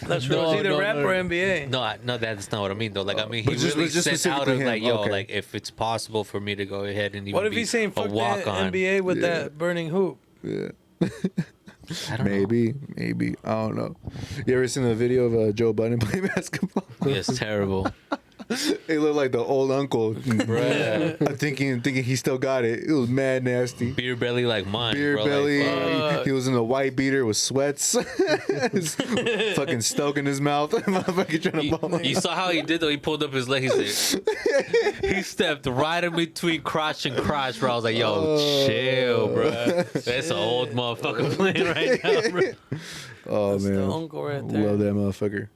That's true. No, It's either no, rap no. or NBA. No, that's not what I mean though. Like I mean, he But just- really just sent out specifically of like, him, yo, okay. like if it's possible for me to go ahead and even What if be he's saying a fuck the walk on. NBA with Yeah. that burning hoop? Yeah. I don't know. Maybe. I don't know. You ever seen the video of Joe Budden playing basketball? Yeah, it's terrible. It looked like the old uncle. Bruh. thinking he still got it. It was mad nasty. Beer belly like mine. Beer bro. belly. Like, fuck. He was in a white beater with sweats. Fucking stoking his mouth. Motherfucker trying to ball. You saw how he did though. He pulled up his leg. He stepped right in between crotch and crotch, bro. I was like, yo, chill, bro. That's an old motherfucker playing right now, bro. Oh That's man, the uncle right there. love that motherfucker.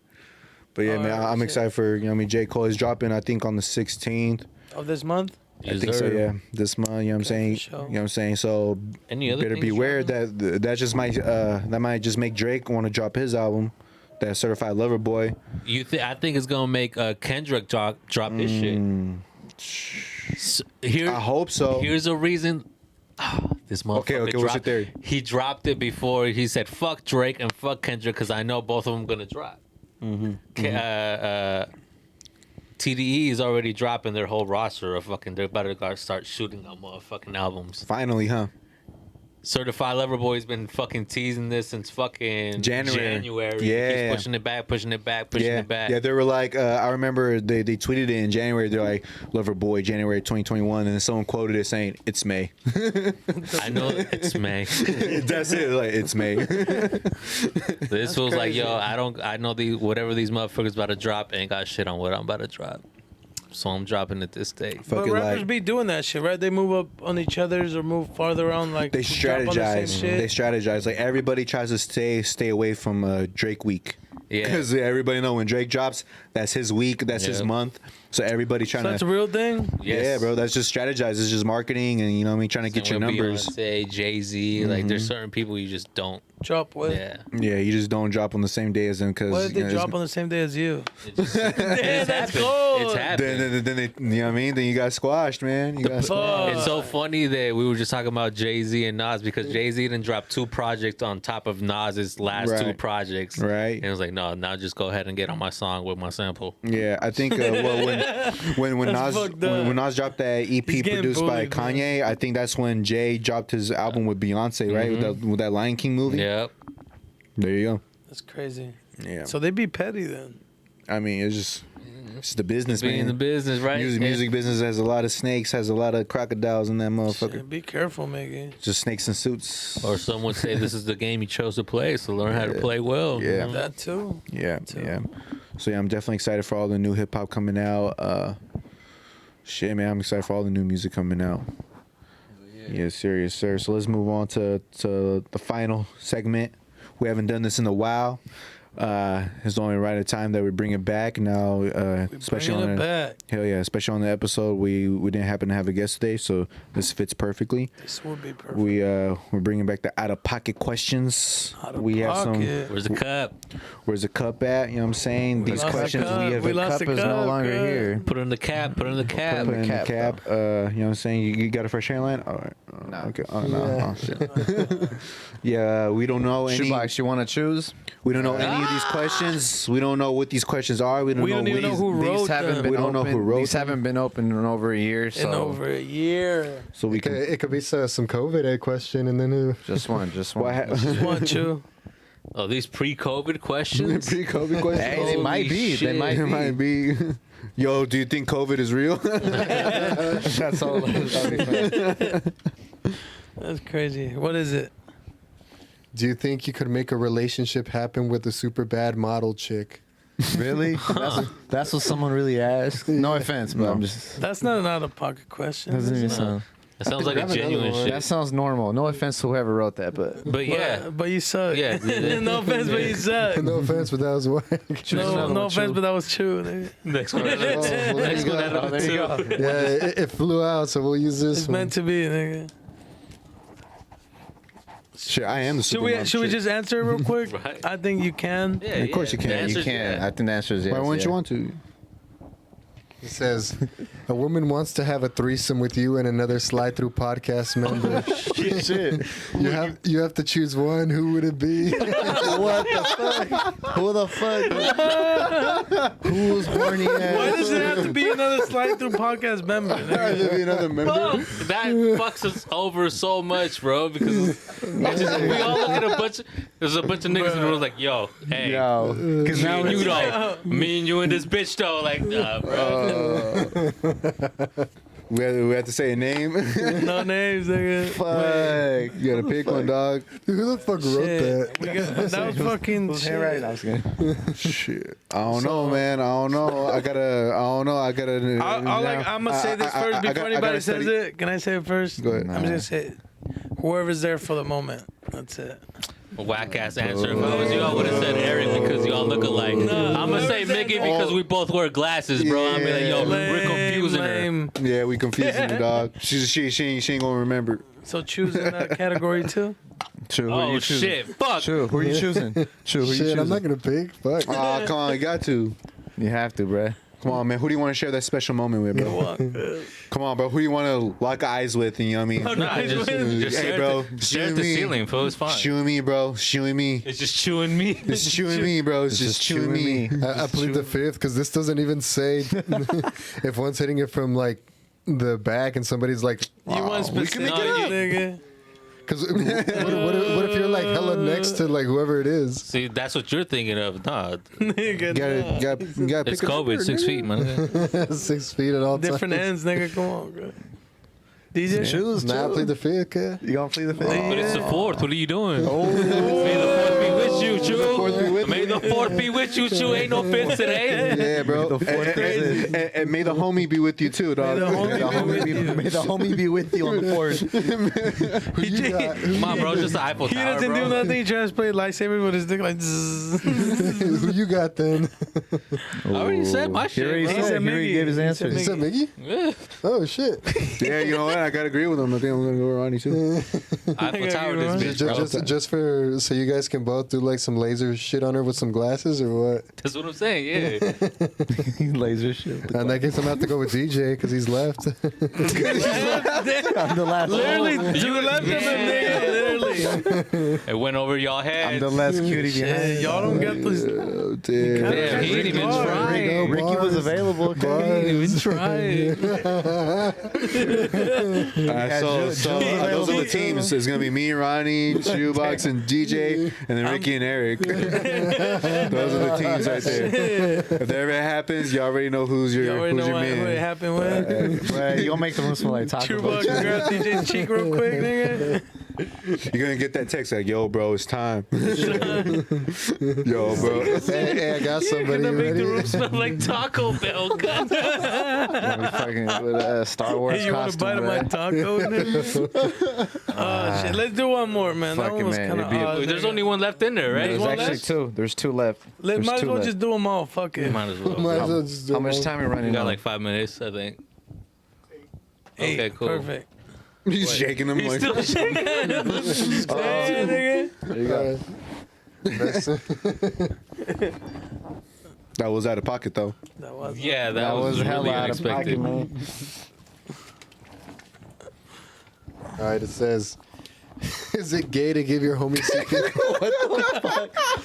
But yeah, man, I'm shit. excited for J. Cole is dropping. I think on the 16th. Of this month? I think so. Yeah, this month. You know what I'm saying? for sure. You know what I'm saying? So Any other better things beware dropping? that just might that might just make Drake want to drop his album, that Certified Lover Boy. I think it's gonna make Kendrick drop his shit. So, here, I hope so. Here's a reason. This motherfucker Okay, what's your dropped, theory? He dropped it before he said fuck Drake and fuck Kendrick because I know both of them gonna drop. TDE is already dropping their whole roster of fucking. They're about to start shooting on motherfucking albums. Finally, huh? Certified Lover Boy's been fucking teasing this since fucking January. He Yeah. keeps pushing it back, pushing it back, pushing it back. Yeah, they were like, I remember they tweeted it in January. They're like, Lover Boy, January 2021. And then someone quoted it saying, it's May. I know it's May. That's it. Like, it's May. This was like, yo, I know whatever these motherfuckers about to drop ain't got shit on what I'm about to drop. So I'm dropping it this day. But Fucking rappers like, be doing that shit, right? They move up on each other's or move farther around, like they drop on the same strategize. shit. They strategize. Like, everybody tries to stay away from Drake week. Yeah. Because everybody know when Drake drops, that's his week, that's his Yeah. month. So everybody trying So that's a to. real thing. Yes. Yeah, bro. That's just strategize. It's just marketing, and you know what I mean, trying to get your Same with numbers. Beyonce, Jay-Z, like there's certain people you just don't. Drop with. Yeah. Yeah, you just don't drop on the same day as them because. What if they drop on the same day as you? It just, Damn, it's that's happened. cold. It's happened. Then they, you know what I mean? Then you got squashed, man. You got squashed. It's so funny that we were just talking about Jay-Z and Nas because Jay-Z didn't drop 2 projects on top of Nas's last 2 Right. projects. Right. And it was like, no, now just go ahead and get on my song with my sample. Yeah, I think well when That's Nas fucked up. when Nas dropped that EP He's getting produced by bullied, man. Kanye, I think that's when Jay dropped his album with Beyonce, right? With that Lion King movie. Yep. There you go. That's crazy. Yeah. So they be petty then. I mean, it's just the business, Be in the man. business, right? Music business has a lot of snakes, has a lot of crocodiles in that motherfucker. Shit, be careful, Miggy. Just snakes in suits. Or some would say this is the game you chose to play, so learn how to play well. Yeah. You know? That too. Yeah, yeah. So yeah, I'm definitely excited for all the new hip hop coming out. Shit, man, I'm excited for all the new music coming out. Yes, sir. Yes, sir. So let's move on to the final segment. We haven't done this in a while. It's only right at time that we bring it back now. Especially on hell yeah, especially on the episode we didn't happen to have a guest today, so this fits perfectly. This would be perfect. We're bringing back the out of pocket questions. Have some. Where's the cup? Where's the cup at? You know what I'm saying? These questions we have. We lost cup the is no cup, longer good. here. Put it in the cap. Put it in the cap. Put it in the cap. You know what I'm saying? You got a fresh hairline? All right. Nah. Okay. Oh no. Oh, shit. Yeah, we don't know any. Shoebox, you want to choose? We don't know any of these questions. We don't know what these questions are. We don't even know who wrote These haven't them. been We don't know open. who wrote These them. haven't been open in over a year. So In over a year. So we can. It could be some COVID question, and then just one. What Just want you. Oh, these pre-COVID questions? Pre-COVID questions? Hey, they might be. shit. They might It be. might be. Yo, do you think COVID is real? That's all. That's crazy. What is it? do you think you could make a relationship happen with a super bad model chick? Really? That's what someone really asked. No offense, but I'm just. That's not an out of pocket question. Doesn't even is it? sound. That sounds like a Grab another genuine one. shit. That sounds normal. No offense to whoever wrote that, but. But yeah. But you suck. Yeah. No offense, but you suck. No offense, but that was whack. No offense, but that was true. Nigga. Next one. well, there Next you one. go. Out of two. Yeah, it flew out, so we'll use this It's one. meant to be, nigga. Shit, I am the Should supermodel we chick. just answer it real quick? Right. I think you can. Yeah, Of course you The can. You answer's can't. yeah. I think the answer is yes. Why wouldn't yeah. you want to? It says, a woman wants to have a threesome with you and another Slide Through podcast member. Shit. You have to choose one. Who would it be? What the fuck? Who the fuck? Who's horny ass? Why does it have to be another Slide Through podcast member? nigga? Be another member. That fucks us over so much, bro. Because it's just, we all look at a bunch. There's a bunch of niggas in the room like, yo, hey, Yo. Because me now and you it's though, me and you and this bitch though, like, bro. We have to say a name. No names, nigga. fuck. You gotta pick one, dog. Who the fuck wrote Shit. that? That was fucking shit. Right, I was gonna. Shit. I don't know, man. I don't know. I gotta. I'm gonna say this first before anybody says it. Can I say it first? Go ahead. I'm just gonna say it. Whoever's there for the moment. That's it. Whack ass answer. If I was you, I would have said Eric because y'all look alike. I'm gonna say Mickey because we both wear glasses, bro. I'm be like, yo, we're confusing her. Lame. Yeah, we confusing the dog. She ain't gonna remember. So choose in that category too. True. Who are Oh you choosing? shit! Fuck. True. Who are you choosing? True. Who are you Shit, choosing? I'm not gonna pick. Fuck. Oh, come on, you got to. You have to, bruh. Come on, man. Who do you want to share that special moment with, bro? Come on, bro. Who do you want to lock eyes with? And you know what I mean? Oh, Nah, just Hey, stare bro. at the, stare at the ceiling, fool. It's fine. Chewing me, bro. Chewing me. It's just chewing me. It's chewing me, bro. It's just chewing me. I plead the fifth because this doesn't even say if one's hitting it from like the back and somebody's like, You want specific, make it up. nigga? because what if you're like hella next to like whoever it is? See, that's what you're thinking of. Nah, Nigga, You gotta pick it's a COVID. number, 6 nigga. feet, man. 6 feet at all times. different ends, nigga. Come on, bro. DJ. Choose. Nah, I plead the fifth. Yeah. You gonna plead the fifth? But it's the fourth. What are you doing? May the fourth be with you, Chew. May the fourth be with you, Chew. Ain't no fifth today. Yeah, bro. And may the homie be with you too, dog. May the homie be with you. May the homie be with you on the fourth. Who you got? Come on, bro. Just the Eiffel He Tower, doesn't bro. do nothing. He tries to play lightsaber with his dick like. Zzz. Who you got then? I already said my He already shit, bro. said. He already Miggy. gave his He answer. said You said Miggy? Yeah. Oh shit! Yeah, you know what? I gotta agree with him. I think I'm gonna go Ronnie too. Eiffel Tower, this bitch, bro. Just for so you guys can both do like some laser shit on her with some glasses or what? That's what I'm saying. Yeah. Laser shit. And I guess I'm gonna have to go with DJ because he's left. I'm the last. Literally, to the left of him, nigga. Literally. It went over y'all I'm heads. the last cutie behind. Shit, y'all don't get this. Oh, damn. Damn, he didn't even Bars. try. There you go, Ricky was bars. available. Bars. Even try. Alright, those are the teams. It's gonna be me, Ronnie, Shoebox, and DJ, and then Ricky and Eric. Those are the teams right there. If that ever happens, you already know who's You your already know what it man. happened with. Right, you gonna make the room smell like Taco True Bell. buck, grab DJ's cheek real quick, nigga. You're gonna get that text like, "Yo, bro, it's time." Yo, bro. Hey, I got somebody. Gonna make the Ready? room smell like Taco Bell. Gonna be fucking with a Star Wars Hey, you want to costume, bite of my right? taco? Shit. Let's do one more, man. That Fucking one was man, kind of it'd be a- odd. There's only one left in there, right? There's one actually left? two. There's two left. There's Might as two well left. just do them all. Fuck it. Might as well. Might as well just do How much one. time are we We running got on? like 5 minutes, I think. Hey, Okay, cool. Perfect. He's shaking them He's like. still shaking. Hey, nigga. There you go. That was out of pocket though. That was Yeah, That was really hella out of unexpected. pocket, man. All right, it says, is it gay to give your homie CPR?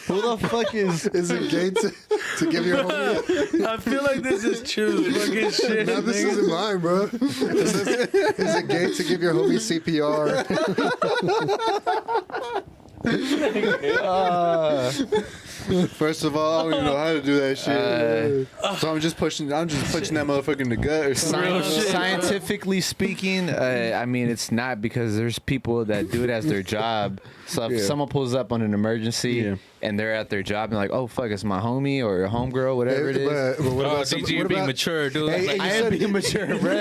Who the fuck is? Is it gay to give your homie? I feel like this is true. Fucking shit. No, this nigga. isn't mine, bro. It says, is it gay to give your homie CPR? First of all, I don't even know how to do that shit. So I'm just punching that motherfucker in the gut or something. Scientifically speaking, I mean, it's not because there's people that do it as their job. So if Yeah. someone pulls up on an emergency Yeah. and they're at their job and like, oh fuck, it's my homie or a homegirl, whatever it is. But what Oh, about DG, what you're being about- mature, dude. Hey, Like, hey, I am being mature, bro.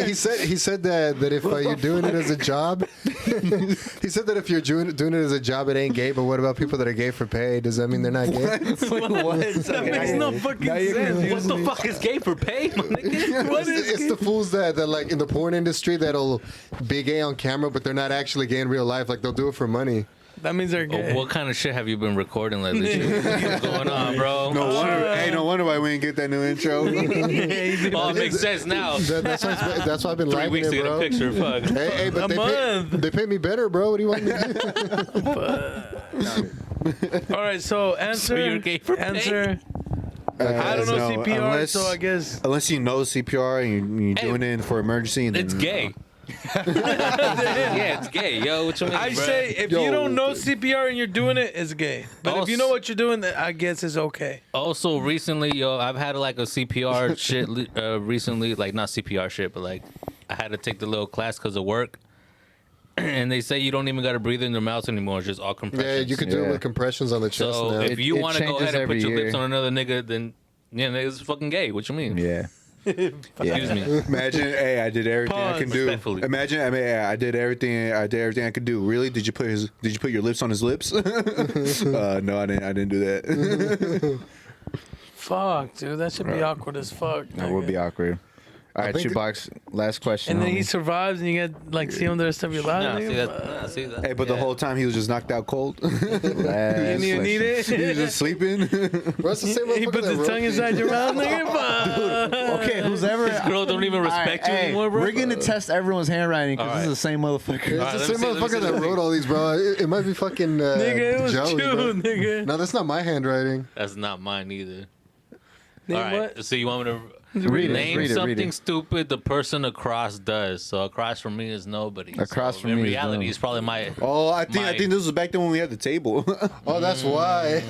He said that if you're doing it as a job, he said that if you're doing it as a job, it ain't gay. But what about people that are gay for pay? Does that mean they're not gay? What? That makes no fucking sense. what the fuck is gay for pay, my nigga? It's the fools that like in the porn industry that'll be gay on camera, but they're not actually gay in real life. Like they'll do it for money. That means they're gay. What kind of shit have you been recording lately? What's going on, bro? No wonder why we didn't get that new intro. Oh, it makes sense now. That's why I've been 3 liking weeks it, to get a bro. picture. Fuck. Hey, but A month. they pay me better, bro. What do you want me to do? All right, so answer. you're gay for pay? answer. I don't know CPR, so I guess. Unless you know CPR and you're Hey, doing it for emergency, then It's gay. Yeah, it's gay, yo. What you mean, I bro? say if you don't know CPR and you're doing it, it's gay. But if you know what you're doing, then I guess it's okay. Also, recently, yo, I've had like a CPR shit recently, like not CPR shit, but like I had to take the little class because of work. And they say you don't even got to breathe in your mouth anymore. It's just all compressions. Yeah, you could do it Yeah. with compressions on the chest So now. if you It want to go changes ahead and put every your year. lips on another nigga, then yeah, nigga, it's fucking gay. What you mean? Yeah. Excuse me. imagine, hey, I did everything I can do. Respectfully. Imagine, I did everything I could do. Really? Did you put your lips on his lips? No, I didn't do that. Fuck, dude, that should be awkward as fuck. That would be awkward. All right, think- shoebox. Last question. And then he homie. survives, and you get like see him the rest of your life. Nah, see nigga. that? Nah, see that? Hey, but the Yeah. whole time he was just knocked out cold. Last You didn't even need question. He was it. just sleeping. Bro, it's the same He motherfucker puts that his wrote tongue me. inside your mouth, nigga. Fuck. Okay, who's ever? This girl don't even respect you Hey, anymore, bro. We're gonna test everyone's handwriting because this is the same motherfucker. It's Alright, the let same me see- let me motherfucker see that the wrote all these, bro. It might be fucking Nigga, it was Joe. you, nigga. No, that's not my handwriting. That's not mine either. Name All right. what? So you want me to Read it, name read it, read something it. stupid the person across does? So across from me is nobody. Across So from in me is reality, nobody. it's probably my. Oh, I think My- this was back then when we had the table. Oh, that's why.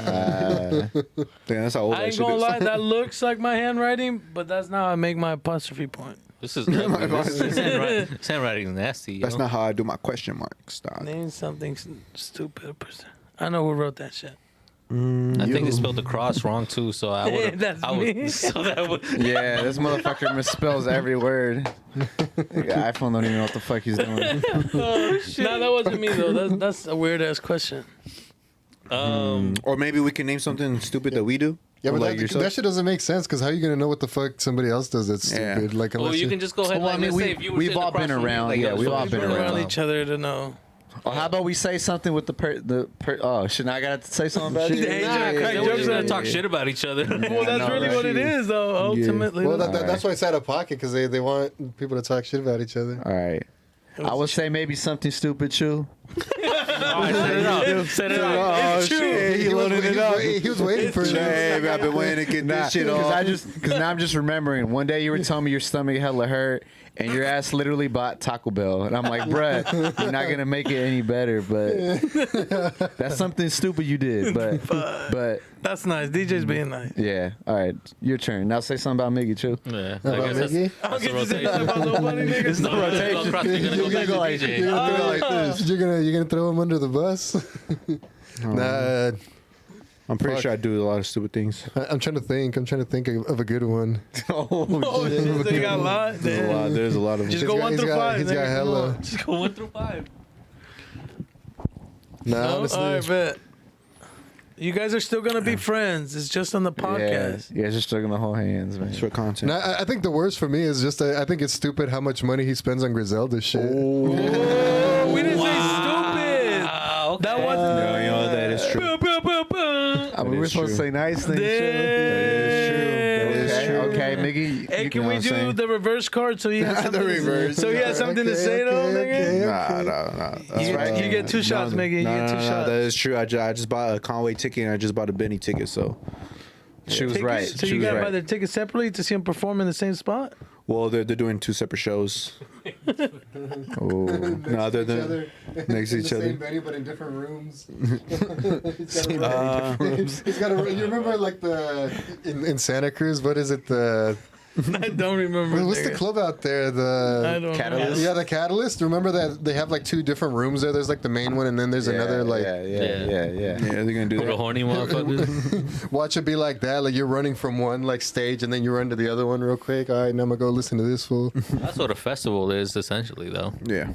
Damn, that's how old I that ain't shit gonna is. lie, that looks like my handwriting, but that's not how I make my apostrophe point. This is ugly. This handwriting's nasty. Yo. That's not how I do my question marks. Dog. Name something stupid. I know who wrote that shit. I think they spelled the cross wrong too. So I would. That's I would. me. So that would. Yeah, this motherfucker misspells every word. Nigga, iPhone don't even know what the fuck he's doing. Oh shit! No, that wasn't me though. That's a weird ass question. Or maybe we can name something stupid that we do. Yeah, Or but like yourself. that shit doesn't make sense because how are you gonna know what the fuck somebody else does that's Yeah. stupid? Like, Well, unless you can just go ahead. Well, I Like, mean, let's say if you were we've sitting all across been from me, around, like, yeah, yo, we've so all you been run around. Around each other to know. Oh, how about we say something with oh, shit, now I gotta say something about you? Hey, Nah, Jack, 'cause crack then we're jokes just gonna on talk you. shit about each other. Well, that's know, really right? what it is, though. Ultimately, Well, though. that's why it's out of pocket because they want people to talk shit about each other. All right. I would say maybe something stupid, Chew. Alright, set it up. Set it up. Oh It's true. shit, he loaded it up. He was waiting for Hey, it. I've been waiting to get this shit Because off. now I'm just remembering. One day you were telling me your stomach hella hurt, and your ass literally bought Taco Bell, and I'm like, bruh, you're not gonna make it any better. But that's something stupid you did. But That's nice. DJ's being nice. Yeah. All right. Your turn. Now say something about Miggy, too. Yeah. About I guess Miggy? I don't that's get the to say rotation. nothing about nobody, nigga. It's no rotation. You're gonna go back to DJ. You're gonna throw like this. You're gonna throw him under the bus? Nah. I'm pretty Fuck. sure I do a lot of stupid things. I'm trying to think. of a good one. Oh, shit. So you got a lot? Damn. There's a lot of Just them. go 1 through 5. He's got nigga. Come hella. on. Just go 1 through 5. Nah, No? honestly. All right, bet. You guys are still gonna be friends. It's just on the podcast. Yeah, just still gonna hold hands, man. It's for content. No, I think the worst for me is just I think it's stupid how much money he spends on Griselda shit. Oh, we didn't say stupid. Okay. That was. No, you know that is true. I mean, we're is supposed to true. say nice things, too. That is Okay, true. okay, Miggy. Hey, you can know we what I'm do saying? the reverse card so he has something reverse. So he has something to Okay, say though, okay, nigga? Nah. That's You, right. you get 2 shots, Miggy. You get 2 shots. That is true. I just bought a Conway ticket and I just bought a Benny ticket. So, She was Tickets? right. So She you was gotta buy right. their tickets separately to see him perform in the same spot? well, they're doing 2 separate shows. Oh. No, they're next to each other. venue, but in different rooms. He's got a. You remember like in Santa Cruz? What is it? I don't remember. What's the nigga. club out there? I don't Catalyst? know. Yeah, the Catalyst. Remember that they have like 2 different rooms there. There's like the main one, and then there's another like. Yeah. Yeah, they're gonna do For the that. horny motherfuckers. Watch it be like that. Like you're running from one like stage, and then you run to the other one real quick. All right, now I'm gonna go listen to this fool. That's what a festival is, essentially, though. Yeah,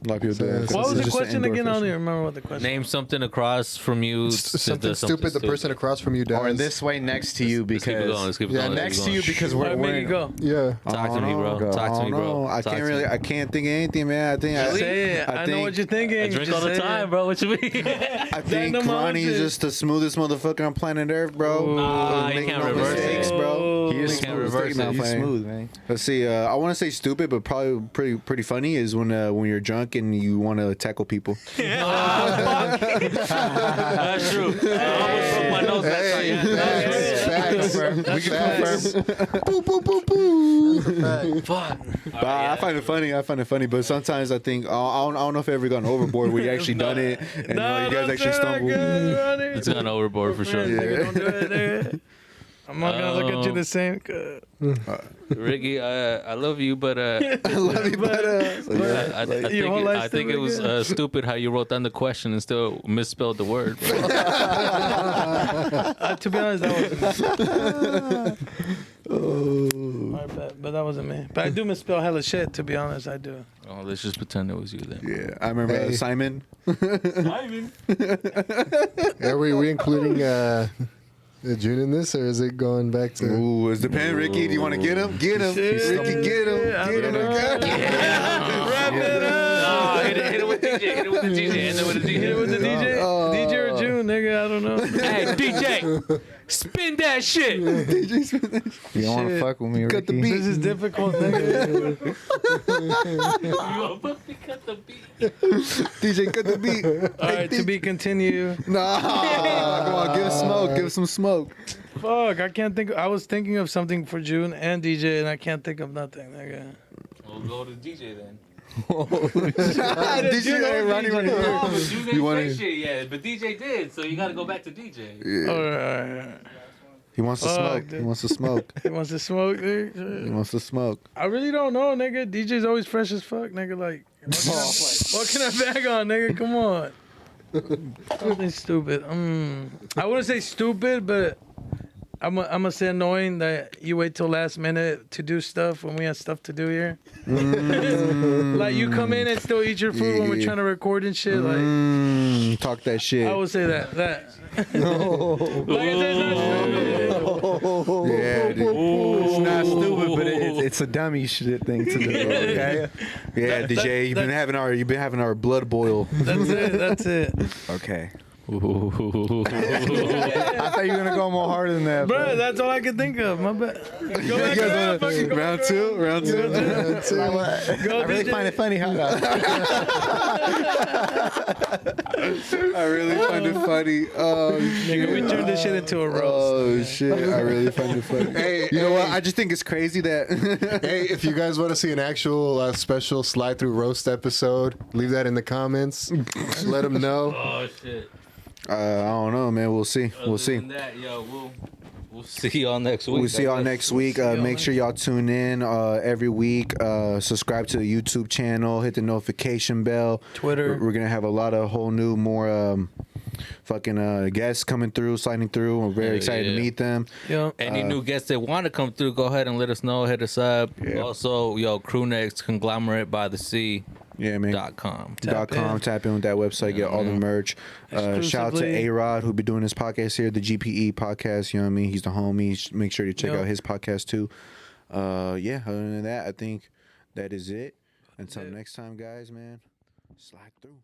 a lot of people do that. What was It's the just an question indoor again? I don't festival. even remember what the question. Name something across from you. Something stupid. The person across from you does. Or this way next to you Let's keep it because... going. Let's keep it Yeah, going. let's Next keep to it you going. because All we're... right, we're Miggy, go. Yeah. Talk to me, bro. Go. Talk to me, bro. I Talk can't to really. me. I can't think of anything, man. I think. Say it. I know what you're thinking. I drink Just all the say time, it. bro. What you mean? I think Dynamite. Ronnie's just the smoothest motherfucker on planet Earth, bro. Nah, you Making can't no reverse mistakes, it. bro. He is Can't smooth. reverse it. He's playing. smooth, man. Let's see. I want to say stupid, but probably pretty funny is when you're drunk and you want to tackle people. That's true. I almost broke my nose that time. Yeah, that's true. Facts. We can confirm. Boo, boo, boo, boo. Fuck. But I find it funny. But sometimes I think I don't know if I ever gone overboard where you actually done it and you guys actually stumbled. It's gone overboard for sure. Don't do it, nigga. I'm not gonna look at you the same. Ricky, I love you, but I love you, but Your whole life's I think still it was Ricky? stupid how you wrote down the question and still misspelled the word. To be honest, that wasn't me. My bad, but that wasn't me. But I do misspell hella shit. To be honest, I do. Oh, let's just pretend it was you then. yeah, I remember Hey. Simon. Are we including June in this, or is it going back to? Ooh, it's depending. Ricky, do you want to get him? Get him, Ricky, get him, get him. Wrap it up. Oh, hit it with DJ. Hit it with the DJ. Hit it with the Hit it with DJ. the DJ. DJ or June, nigga. I don't know. Hey, DJ, spin that shit. You don't want to Shit. fuck with me, Ricky. Cut the beat. This is difficult, nigga. You fucking cut the beat. DJ, cut the beat. All right, to be continued. Nah, come on, give us smoke. Give us some smoke. Fuck, I can't think. I was thinking of something for June and DJ, and I can't think of nothing, nigga. We'll go to DJ then. DJ, hey, Ronnie. No, but you You didn't wanna- say shit yet, but DJ did, so you gotta go back to DJ. All right. He wants to Fuck, smoke. He dude. wants to smoke. He wants to smoke, He nigga. wants to smoke. I really don't know, nigga. DJ's always fresh as fuck, nigga. Like, what can I bag on, nigga? Come on. Something stupid. I wouldn't say stupid, but I'm gonna say annoying that you wait till last minute to do stuff when we have stuff to do here. Like you come in and still eat your food when we're Yeah. trying to record and shit. Like Talk that shit. I would say that. Like I said, it's not stupid. Yeah, dude. It's not stupid, but it's a dummy shit thing to do. Okay. Yeah, DJ, you've been having our blood boil. That's it. That's it. Okay. I thought you were gonna go more harder than that, Bro, that's all I could think of. My bad. Go back up. Fucking go Round back two, round two. Go, I really DJ. find it funny how I really find it funny. Oh, Nigga, we turned this shit into a roast. oh shit! I really find it funny. Hey, You know what? I just think it's crazy that Hey, if you guys want to see an actual special slide through roast episode, leave that in the comments. Let them know. Oh shit. I don't know, man. We'll see. We'll Other see. than that, yo, we'll see y'all next week. We'll see y'all next week. Make sure y'all tune in every week. Subscribe to the YouTube channel. Hit the notification bell. Twitter. We're gonna have a lot of whole new, more fucking guests coming through, sliding through. We're very excited to meet them. Yeah. Any new guests that want to come through, go ahead and let us know. Hit us up. Yeah. Also, Crew Next Conglomerate by the Sea. Yeah, man. .com. Tap in with that website, get all the merch. Shout out to A-Rod, who'll be doing his podcast here, the GPE podcast. You know what I mean? He's the homie. Make sure to check out his podcast too. Yeah, other than that, I think that is it. Until next time, guys, man, slide through.